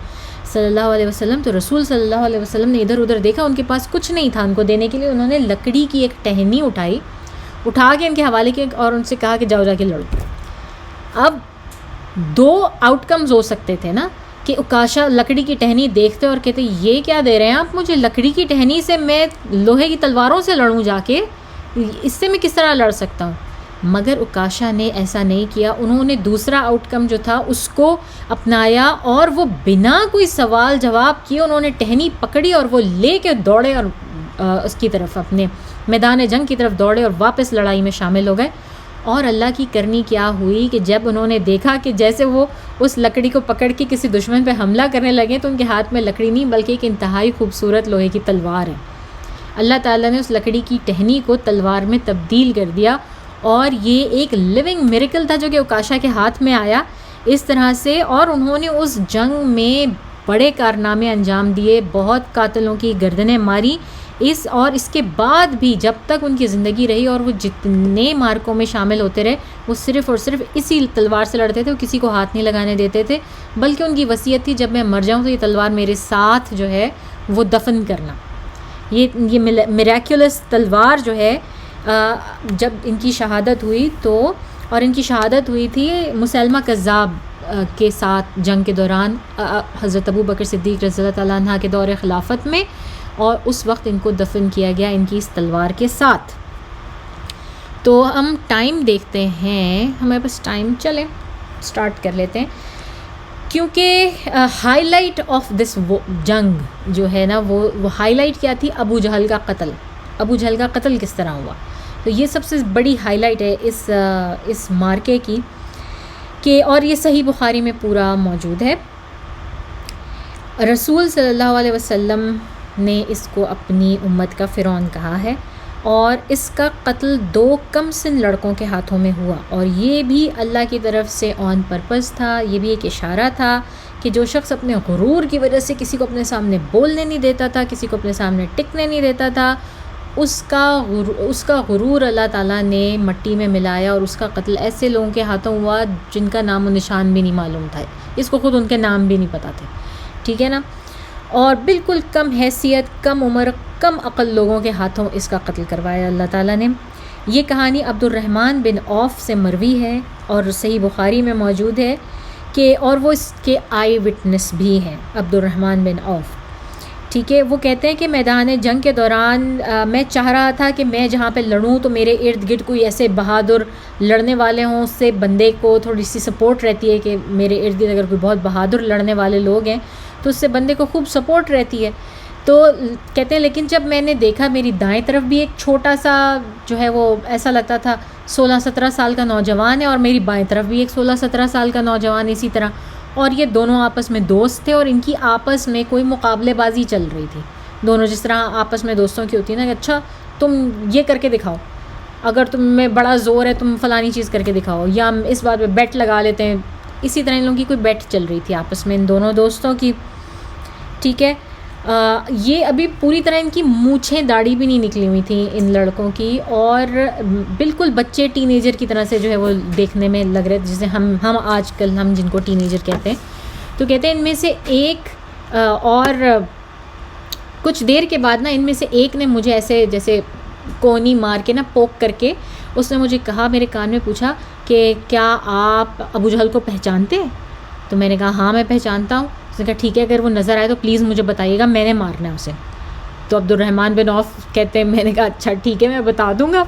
Speaker 1: صلی اللہ علیہ وسلم. تو رسول صلی اللہ علیہ وسلم نے ادھر ادھر دیکھا، ان کے پاس کچھ نہیں تھا ان کو دینے کے لیے. انہوں نے لکڑی کی ایک ٹہنی اٹھا کے ان کے حوالے کی اور ان سے کہا کہ جاؤ جا کے لڑو. اب 2 آؤٹ کمز ہو سکتے تھے نا، کہ عکاشہ لکڑی کی ٹہنی دیکھتے اور کہتے یہ کیا دے رہے ہیں آپ مجھے، لکڑی کی ٹہنی سے میں لوہے کی تلواروں سے لڑوں جا کے، اس سے میں کس طرح لڑ سکتا ہوں. مگر عکاشہ نے ایسا نہیں کیا. انہوں نے دوسرا آؤٹ کم جو تھا اس کو اپنایا اور وہ بنا کوئی سوال جواب کیے انہوں نے ٹہنی پکڑی اور وہ لے کے دوڑے اور اس کی طرف اپنے میدان جنگ کی طرف دوڑے اور واپس لڑائی میں شامل ہو گئے. اور اللہ کی کرنی کیا ہوئی کہ جب انہوں نے دیکھا کہ جیسے وہ اس لکڑی کو پکڑ کے کسی دشمن پہ حملہ کرنے لگے تو ان کے ہاتھ میں لکڑی نہیں بلکہ ایک انتہائی خوبصورت لوہے کی تلوار ہے. اللہ تعالیٰ نے اس لکڑی کی ٹہنی کو تلوار میں تبدیل کر دیا. اور یہ ایک لیونگ میریکل تھا جو کہ عکاشہ کے ہاتھ میں آیا اس طرح سے، اور انہوں نے اس جنگ میں بڑے کارنامے انجام دیے، بہت قاتلوں کی گردنیں ماری، اور اس کے بعد بھی جب تک ان کی زندگی رہی اور وہ جتنے مارکوں میں شامل ہوتے رہے، وہ صرف اور صرف اسی تلوار سے لڑتے تھے، وہ کسی کو ہاتھ نہیں لگانے دیتے تھے، بلکہ ان کی وصیت تھی جب میں مر جاؤں تو یہ تلوار میرے ساتھ جو ہے وہ دفن کرنا۔ یہ میریکولس تلوار جو ہے، جب ان کی شہادت ہوئی تو، اور ان کی شہادت ہوئی تھی مسیلمہ کذاب کے ساتھ جنگ کے دوران، حضرت ابو بکر صدیق رضی اللہ تعالیٰ عنہ کے دور خلافت میں، اور اس وقت ان کو دفن کیا گیا ان کی اس تلوار کے ساتھ۔ تو ہم ٹائم دیکھتے ہیں، ہمارے پاس ٹائم، چلیں سٹارٹ کر لیتے ہیں، کیونکہ ہائی لائٹ آف دس جنگ جو ہے نا، وہ ہائی لائٹ کیا تھی؟ ابو جہل کا قتل۔ ابو جہل کا قتل کس طرح ہوا، تو یہ سب سے بڑی ہائی لائٹ ہے اس مارکے کی، کہ اور یہ صحیح بخاری میں پورا موجود ہے۔ رسول صلی اللہ علیہ وسلم نے اس کو اپنی امت کا فرعون کہا ہے، اور اس کا قتل 2 کم سن لڑکوں کے ہاتھوں میں ہوا، اور یہ بھی اللہ کی طرف سے آن پرپز تھا، یہ بھی ایک اشارہ تھا کہ جو شخص اپنے غرور کی وجہ سے کسی کو اپنے سامنے بولنے نہیں دیتا تھا، کسی کو اپنے سامنے ٹکنے نہیں دیتا تھا، اس کا غرور اللہ تعالیٰ نے مٹی میں ملایا، اور اس کا قتل ایسے لوگوں کے ہاتھوں ہوا جن کا نام و نشان بھی نہیں معلوم تھا، اس کو خود ان کے نام بھی نہیں پتہ تھے، ٹھیک ہے نا، اور بالکل کم حیثیت، کم عمر، کم عقل لوگوں کے ہاتھوں اس کا قتل کروایا اللہ تعالیٰ نے۔ یہ کہانی عبد الرحمن بن عوف سے مروی ہے اور صحیح بخاری میں موجود ہے، کہ اور وہ اس کے آئی وٹنس بھی ہیں، عبد الرحمن بن عوف، ٹھیک ہے۔ وہ کہتے ہیں کہ میدان جنگ کے دوران میں چاہ رہا تھا کہ میں جہاں پہ لڑوں تو میرے ارد گرد کوئی ایسے بہادر لڑنے والے ہوں، اس سے بندے کو تھوڑی سی سپورٹ رہتی ہے کہ میرے ارد گرد اگر کوئی بہت بہادر لڑنے والے لوگ ہیں تو اس سے بندے کو خوب سپورٹ رہتی ہے۔ تو کہتے ہیں لیکن جب میں نے دیکھا میری دائیں طرف بھی ایک چھوٹا سا جو ہے وہ ایسا لگتا تھا 16-17 سال کا نوجوان ہے، اور میری بائیں طرف بھی ایک 16-17 سال کا نوجوان اسی طرح، اور یہ دونوں آپس میں دوست تھے، اور ان کی آپس میں کوئی مقابلے بازی چل رہی تھی، دونوں جس طرح آپس میں دوستوں کی ہوتی ہے نا کہ اچھا تم یہ کر کے دکھاؤ، اگر تم میں بڑا زور ہے تم فلانی چیز کر کے دکھاؤ، یا ہم اس بات پہ بیٹ لگا لیتے ہیں، اسی طرح ان لوگوں کی کوئی بیٹ چل رہی تھی آپس میں ان دونوں دوستوں کی، ٹھیک ہے۔ یہ ابھی پوری طرح ان کی مونچھیں داڑھی بھی نہیں نکلی ہوئی تھیں ان لڑکوں کی، اور بالکل بچے ٹین ایجر کی طرح سے جو ہے وہ دیکھنے میں لگ رہے تھے، جسے ہم آج کل ہم جن کو ٹین ایجر کہتے ہیں۔ تو کہتے ہیں ان میں سے ایک اور کچھ دیر کے بعد نا ان میں سے ایک نے مجھے ایسے جیسے کونی مار کے نا پوک کر کے اس نے مجھے کہا، میرے کان میں پوچھا کہ کیا آپ ابو جہل کو پہچانتے ہیں؟ تو میں نے کہا ہاں میں پہچانتا ہوں۔ اس نے کہا ٹھیک ہے اگر وہ نظر آئے تو پلیز مجھے بتائیے گا، میں نے مارنا ہے اسے۔ تو عبد الرحمن بن عوف کہتے ہیں میں نے کہا اچھا ٹھیک ہے میں بتا دوں گا۔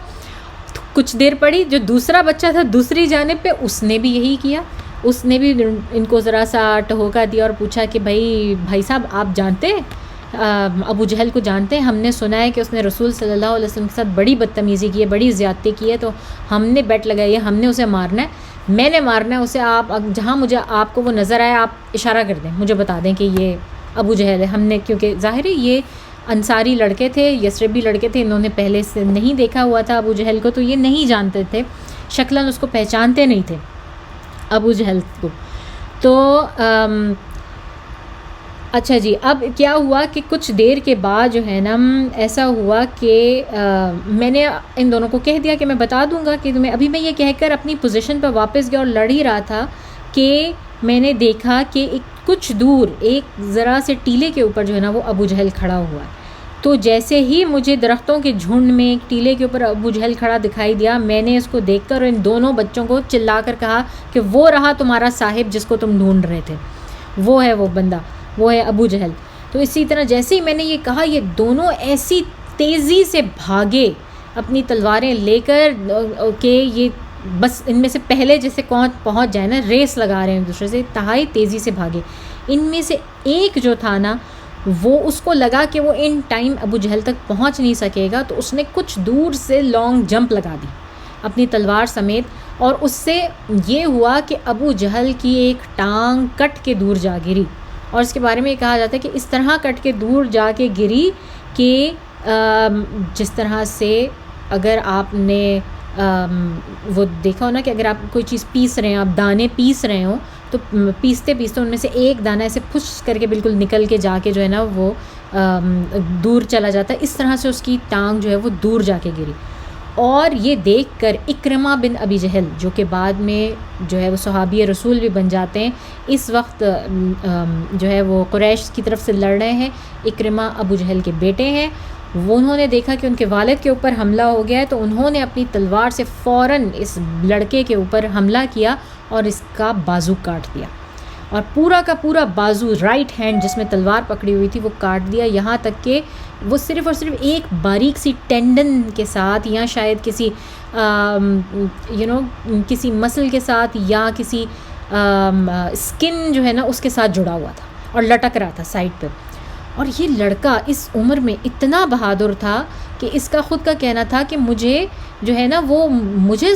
Speaker 1: تو کچھ دیر پڑی، جو دوسرا بچہ تھا دوسری جانب پہ اس نے بھی یہی کیا، اس نے بھی ان کو ذرا سا ٹہوکا دیا اور پوچھا کہ بھائی صاحب آپ جانتے ہیں ابو جہل کو جانتے ہیں؟ ہم نے سنا ہے کہ اس نے رسول صلی اللہ علیہ وسلم کے ساتھ بڑی بدتمیزی کی ہے، بڑی زیادتی کی ہے، تو ہم نے بیٹ لگائی ہے، ہم نے اسے مارنا ہے، میں نے مارنا ہے اسے، آپ جہاں مجھے آپ کو وہ نظر آئے آپ اشارہ کر دیں، مجھے بتا دیں کہ یہ ابو جہل ہے۔ ہم نے کیونکہ ظاہر ہے یہ انصاری لڑکے تھے، یثربی لڑکے تھے، انہوں نے پہلے سے نہیں دیکھا ہوا تھا ابو جہل کو، تو یہ نہیں جانتے تھے، شکلاً اس کو پہچانتے نہیں تھے ابو جہل کو۔ تو اچھا جی، اب کیا ہوا کہ کچھ دیر کے بعد جو ہے نا ایسا ہوا کہ میں نے ان دونوں کو کہہ دیا کہ میں بتا دوں گا کہ تمہیں، ابھی میں یہ کہہ کر اپنی پوزیشن پہ واپس گیا اور لڑ ہی رہا تھا کہ میں نے دیکھا کہ کچھ دور ایک ذرا سے ٹیلے کے اوپر جو ہے نا وہ ابو جہل کھڑا ہوا ہے۔ تو جیسے ہی مجھے درختوں کے جھنڈ میں ایک ٹیلے کے اوپر ابو جہل کھڑا دکھائی دیا، میں نے اس کو دیکھ کر ان دونوں بچوں کو چلا کر کہا کہ وہ رہا تمہارا صاحب جس کو تم ڈھونڈ رہے تھے، وہ ہے وہ بندہ، وہ ہے ابو جہل۔ تو اسی طرح جیسے ہی میں نے یہ کہا یہ دونوں ایسی تیزی سے بھاگے اپنی تلواریں لے کر کہ یہ بس ان میں سے پہلے جیسے کون پہنچ جائے نا، ریس لگا رہے ہیں ایک دوسرے سے، انتہائی تیزی سے بھاگے۔ ان میں سے ایک جو تھا نا وہ اس کو لگا کہ وہ ان ٹائم ابو جہل تک پہنچ نہیں سکے گا، تو اس نے کچھ دور سے لانگ جمپ لگا دی اپنی تلوار سمیت، اور اس سے یہ ہوا کہ ابو جہل کی ایک ٹانگ کٹ کے دور جا گری، اور اس کے بارے میں یہ کہا جاتا ہے کہ اس طرح کٹ کے دور جا کے گری کہ جس طرح سے اگر آپ نے وہ دیکھا ہو نا کہ اگر آپ کوئی چیز پیس رہے ہیں، آپ دانے پیس رہے ہوں تو پیستے پیستے ان میں سے ایک دانہ ایسے پھش کر کے بالکل نکل کے جا کے جو ہے نا وہ دور چلا جاتا ہے، اس طرح سے اس کی ٹانگ جو ہے وہ دور جا کے گری. اور یہ دیکھ کر اکرمہ بن ابی جہل، جو کہ بعد میں جو ہے وہ صحابی رسول بھی بن جاتے ہیں، اس وقت جو ہے وہ قریش کی طرف سے لڑ رہے ہیں، اکرمہ ابو جہل کے بیٹے ہیں. وہ انہوں نے دیکھا کہ ان کے والد کے اوپر حملہ ہو گیا ہے، تو انہوں نے اپنی تلوار سے فوراً اس لڑکے کے اوپر حملہ کیا اور اس کا بازو کاٹ دیا، اور پورا کا پورا بازو، رائٹ ہینڈ جس میں تلوار پکڑی ہوئی تھی وہ کاٹ دیا، یہاں تک کہ وہ صرف اور صرف ایک باریک سی ٹینڈن کے ساتھ، یا شاید کسی کسی مسل کے ساتھ یا کسی اسکن جو ہے نا اس کے ساتھ جڑا ہوا تھا اور لٹک رہا تھا سائڈ پہ. اور یہ لڑکا اس عمر میں اتنا بہادر تھا کہ اس کا خود کا کہنا تھا کہ مجھے جو ہے نا وہ مجھے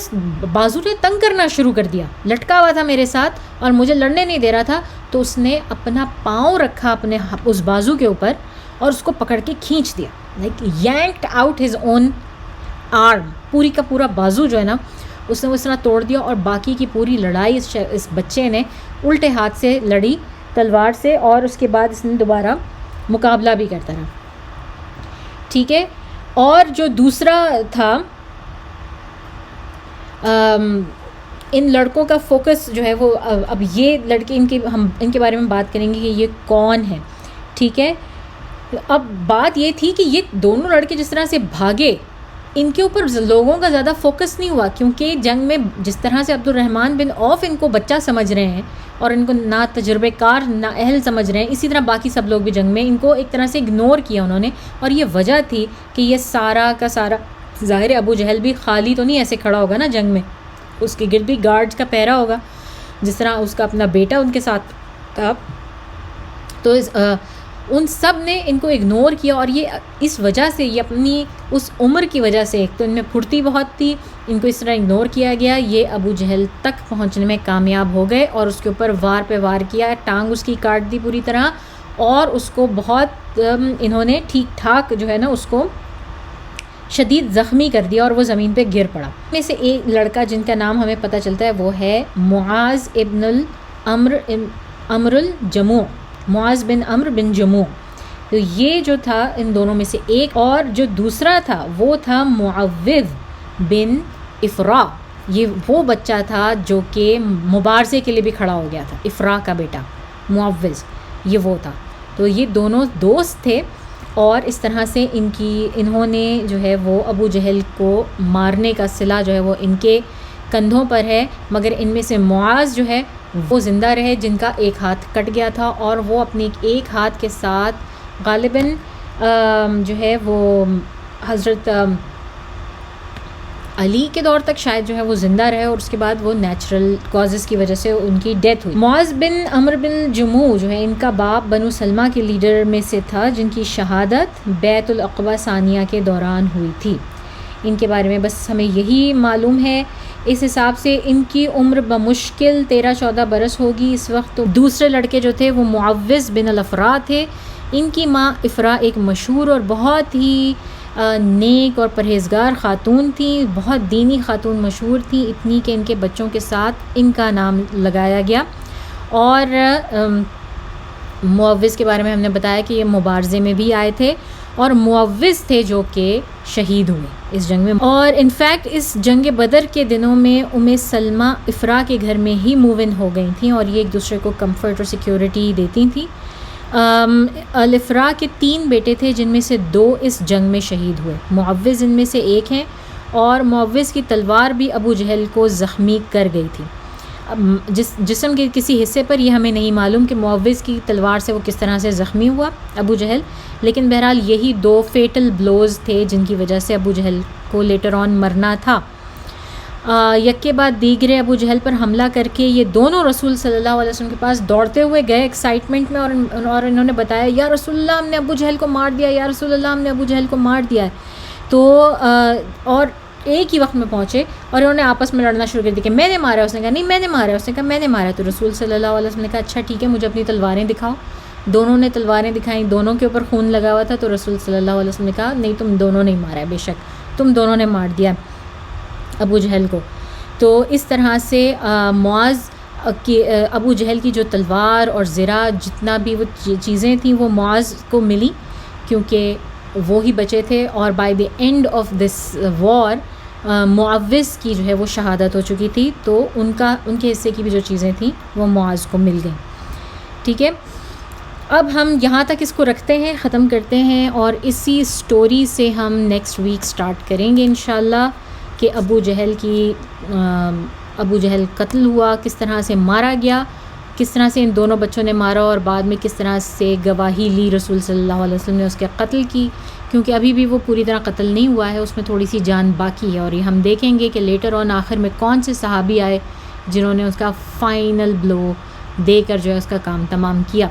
Speaker 1: بازو نے تنگ کرنا شروع کر دیا، لٹکا ہوا تھا میرے ساتھ اور مجھے لڑنے نہیں دے رہا تھا، تو اس نے اپنا پاؤں رکھا اپنے اس بازو کے اوپر اور اس کو پکڑ کے کھینچ دیا، لائک یینکڈ آؤٹ ہز اون آرم، پوری کا پورا بازو جو ہے نا اس نے اس طرح توڑ دیا. اور باقی کی پوری لڑائی اس بچے نے الٹے ہاتھ سے لڑی تلوار سے، اور اس کے بعد اس نے دوبارہ مقابلہ بھی کرتا رہا. ٹھیک ہے. اور جو دوسرا تھا، ان لڑکوں کا فوکس جو ہے وہ، اب یہ لڑکے ہم ان کے بارے میں بات کریں گے کہ یہ کون ہے. ٹھیک ہے. اب بات یہ تھی کہ یہ دونوں لڑکے جس طرح سے بھاگے، ان کے اوپر لوگوں کا زیادہ فوکس نہیں ہوا، کیونکہ جنگ میں جس طرح سے عبد الرحمن بن عوف ان کو بچہ سمجھ رہے ہیں اور ان کو نہ تجربے کار نہ اہل سمجھ رہے ہیں، اسی طرح باقی سب لوگ بھی جنگ میں ان کو ایک طرح سے اگنور کیا انہوں نے. اور یہ وجہ تھی کہ یہ سارا کا سارا، ظاہر ابو جہل بھی خالی تو نہیں ایسے کھڑا ہوگا نا جنگ میں، اس کے گرد بھی گارڈز کا پہرا ہوگا، جس طرح اس کا اپنا بیٹا ان کے ساتھ تھا. تو ان سب نے ان کو اگنور کیا، اور یہ اس وجہ سے، یہ اپنی اس عمر کی وجہ سے، ایک تو ان میں پھرتی بہت تھی، ان کو اس طرح اگنور کیا گیا، یہ ابو جہل تک پہنچنے میں کامیاب ہو گئے اور اس کے اوپر وار پہ وار کیا، ٹانگ اس کی کاٹ دی پوری طرح، اور اس کو بہت انہوں نے ٹھیک ٹھاک جو ہے نا اس کو شدید زخمی کر دیا اور وہ زمین پہ گر پڑا. میں سے ایک لڑکا جن کا نام ہمیں پتہ چلتا ہے وہ ہے معاذ ابن عمرو الجموع، معاذ بن عمرو بن جموع. تو یہ جو تھا ان دونوں میں سے ایک. اور جو دوسرا تھا وہ تھا معوذ بن افرا، یہ وہ بچہ تھا جو کہ مبارزے کے لیے بھی کھڑا ہو گیا تھا، افرا کا بیٹا معوذ، یہ وہ تھا. تو یہ دونوں دوست تھے، اور اس طرح سے انہوں نے جو ہے وہ ابو جہل کو مارنے کا صلہ جو ہے وہ ان کے کندھوں پر ہے. مگر ان میں سے معاذ جو ہے وہ زندہ رہے، جن کا ایک ہاتھ کٹ گیا تھا، اور وہ اپنے ایک ہاتھ کے ساتھ غالباً جو ہے وہ حضرت علی کے دور تک شاید جو ہے وہ زندہ رہے، اور اس کے بعد وہ نیچرل کازز کی وجہ سے ان کی ڈیتھ ہوئی. معاذ بن عمرو بن جموع جو ہے ان کا باپ بنو سلمہ کے لیڈر میں سے تھا، جن کی شہادت بیت العقبہ ثانیہ کے دوران ہوئی تھی. ان کے بارے میں بس ہمیں یہی معلوم ہے. اس حساب سے ان کی عمر بمشکل 13-14 برس ہوگی اس وقت. تو دوسرے لڑکے جو تھے وہ معوذ بن الافرا تھے. ان کی ماں افرا ایک مشہور اور بہت ہی نیک اور پرہیزگار خاتون تھیں، بہت دینی خاتون مشہور تھیں، اتنی کہ ان کے بچوں کے ساتھ ان کا نام لگایا گیا. اور معوذ کے بارے میں ہم نے بتایا کہ یہ مبارزے میں بھی آئے تھے، اور معوذ تھے جو کہ شہید ہوئے اس جنگ میں. اور انفیکٹ اس جنگ بدر کے دنوں میں سلمہ افرا کے گھر میں ہی موو ان ہو گئی تھیں، اور یہ ایک دوسرے کو کمفرٹ اور سیکیورٹی دیتی تھیں. الافرا کے 3 بیٹے تھے، جن میں سے 2 اس جنگ میں شہید ہوئے. معوذ ان میں سے ایک ہیں، اور معوذ کی تلوار بھی ابو جہل کو زخمی کر گئی تھی. جسم کے کسی حصے پر یہ ہمیں نہیں معلوم کہ معوذ کی تلوار سے وہ کس طرح سے زخمی ہوا ابو جہل، لیکن بہرحال یہی 2 فیٹل بلوز تھے جن کی وجہ سے ابو جہل کو لیٹر آن مرنا تھا. یک کے بعد دیگرے ابو جہل پر حملہ کر کے یہ دونوں رسول صلی اللہ علیہ وسلم کے پاس دوڑتے ہوئے گئے ایکسائٹمنٹ میں، اور انہوں نے بتایا یا رسول اللہ ہم نے ابو جہل کو مار دیا، یا رسول اللہ ہم نے ابو جہل کو مار دیا ہے. تو اور ایک ہی وقت میں پہنچے اور انہوں نے آپس میں لڑنا شروع کر دیا کہ میں نے مارا. اس نے کہا نہیں میں نے مارا، اس نے کہا میں نے مارا. تو رسول صلی اللہ علیہ وسلم نے کہا اچھا ٹھیک ہے مجھے اپنی تلواریں دکھاؤ. دونوں نے تلواریں دکھائیں، دونوں کے اوپر خون لگا ہوا تھا. تو رسول صلی اللہ علیہ وسلم نے کہا نہیں تم دونوں نے مارا ہے، بے شک تم دونوں نے مار دیا. ابو جہل کو. تو اس طرح سے معاذ کی ابو جہل کی جو تلوار اور زرہ جتنا بھی وہ چیزیں تھیں وہ معاذ کو ملی کیونکہ وہ ہی بچے تھے. اور by the end of this war Muawwiz کی جو ہے وہ شہادت ہو چکی تھی, تو ان کے حصے کی بھی جو چیزیں تھیں وہ معاذ کو مل گئیں. ٹھیک ہے, اب ہم یہاں تک اس کو رکھتے ہیں, ختم کرتے ہیں, اور اسی سٹوری سے ہم نیکسٹ ویک سٹارٹ کریں گے انشاءاللہ کہ ابو جہل قتل ہوا, کس طرح سے مارا گیا, کس طرح سے ان دونوں بچوں نے مارا, اور بعد میں کس طرح سے گواہی لی رسول صلی اللہ علیہ وسلم نے اس کے قتل کی, کیونکہ ابھی بھی وہ پوری طرح قتل نہیں ہوا ہے, اس میں تھوڑی سی جان باقی ہے. اور یہ ہم دیکھیں گے کہ لیٹر آن آخر میں کون سے صحابی آئے جنہوں نے اس کا فائنل بلو دے کر جو ہے اس کا کام تمام کیا.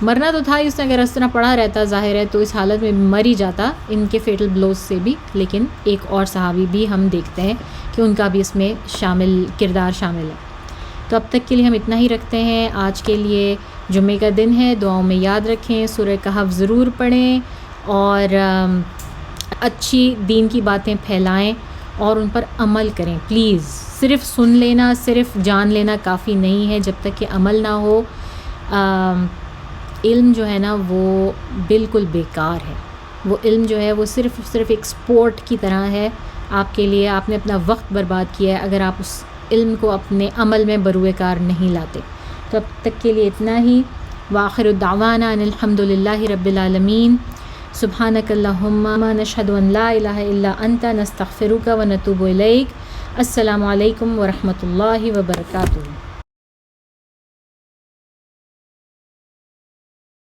Speaker 1: مرنا تو تھا اس نے, اگر اس طرح پڑا رہتا ظاہر ہے تو اس حالت میں مر ہی جاتا ان کے فیٹل بلوز سے بھی, لیکن ایک اور صحابی بھی ہم دیکھتے ہیں کہ ان کا بھی اس میں کردار شامل ہے. تو اب تک کے لیے ہم اتنا ہی رکھتے ہیں. آج کے لیے جمعے کا دن ہے, دعاؤں میں یاد رکھیں, سورہ کہف ضرور پڑھیں اور اچھی دین کی باتیں پھیلائیں اور ان پر عمل کریں پلیز. صرف سن لینا, صرف جان لینا کافی نہیں ہے جب تک کہ عمل نہ ہو. علم جو ہے نا وہ بالکل بیکار ہے. وہ علم جو ہے وہ صرف ایک سپورٹ کی طرح ہے آپ کے لیے. آپ نے اپنا وقت برباد کیا ہے اگر آپ اس علم کو اپنے عمل میں بروئے کار نہیں لاتے. تو اب تک کے لیے اتنا ہی. وآخر الدعوانا ان الحمد للہ رب العالمین. سبحانک اللہم نشہد ان لا الہ الا انت نستغفرک ونتوب الیک. السلام علیکم ورحمۃ اللہ وبرکاتہ.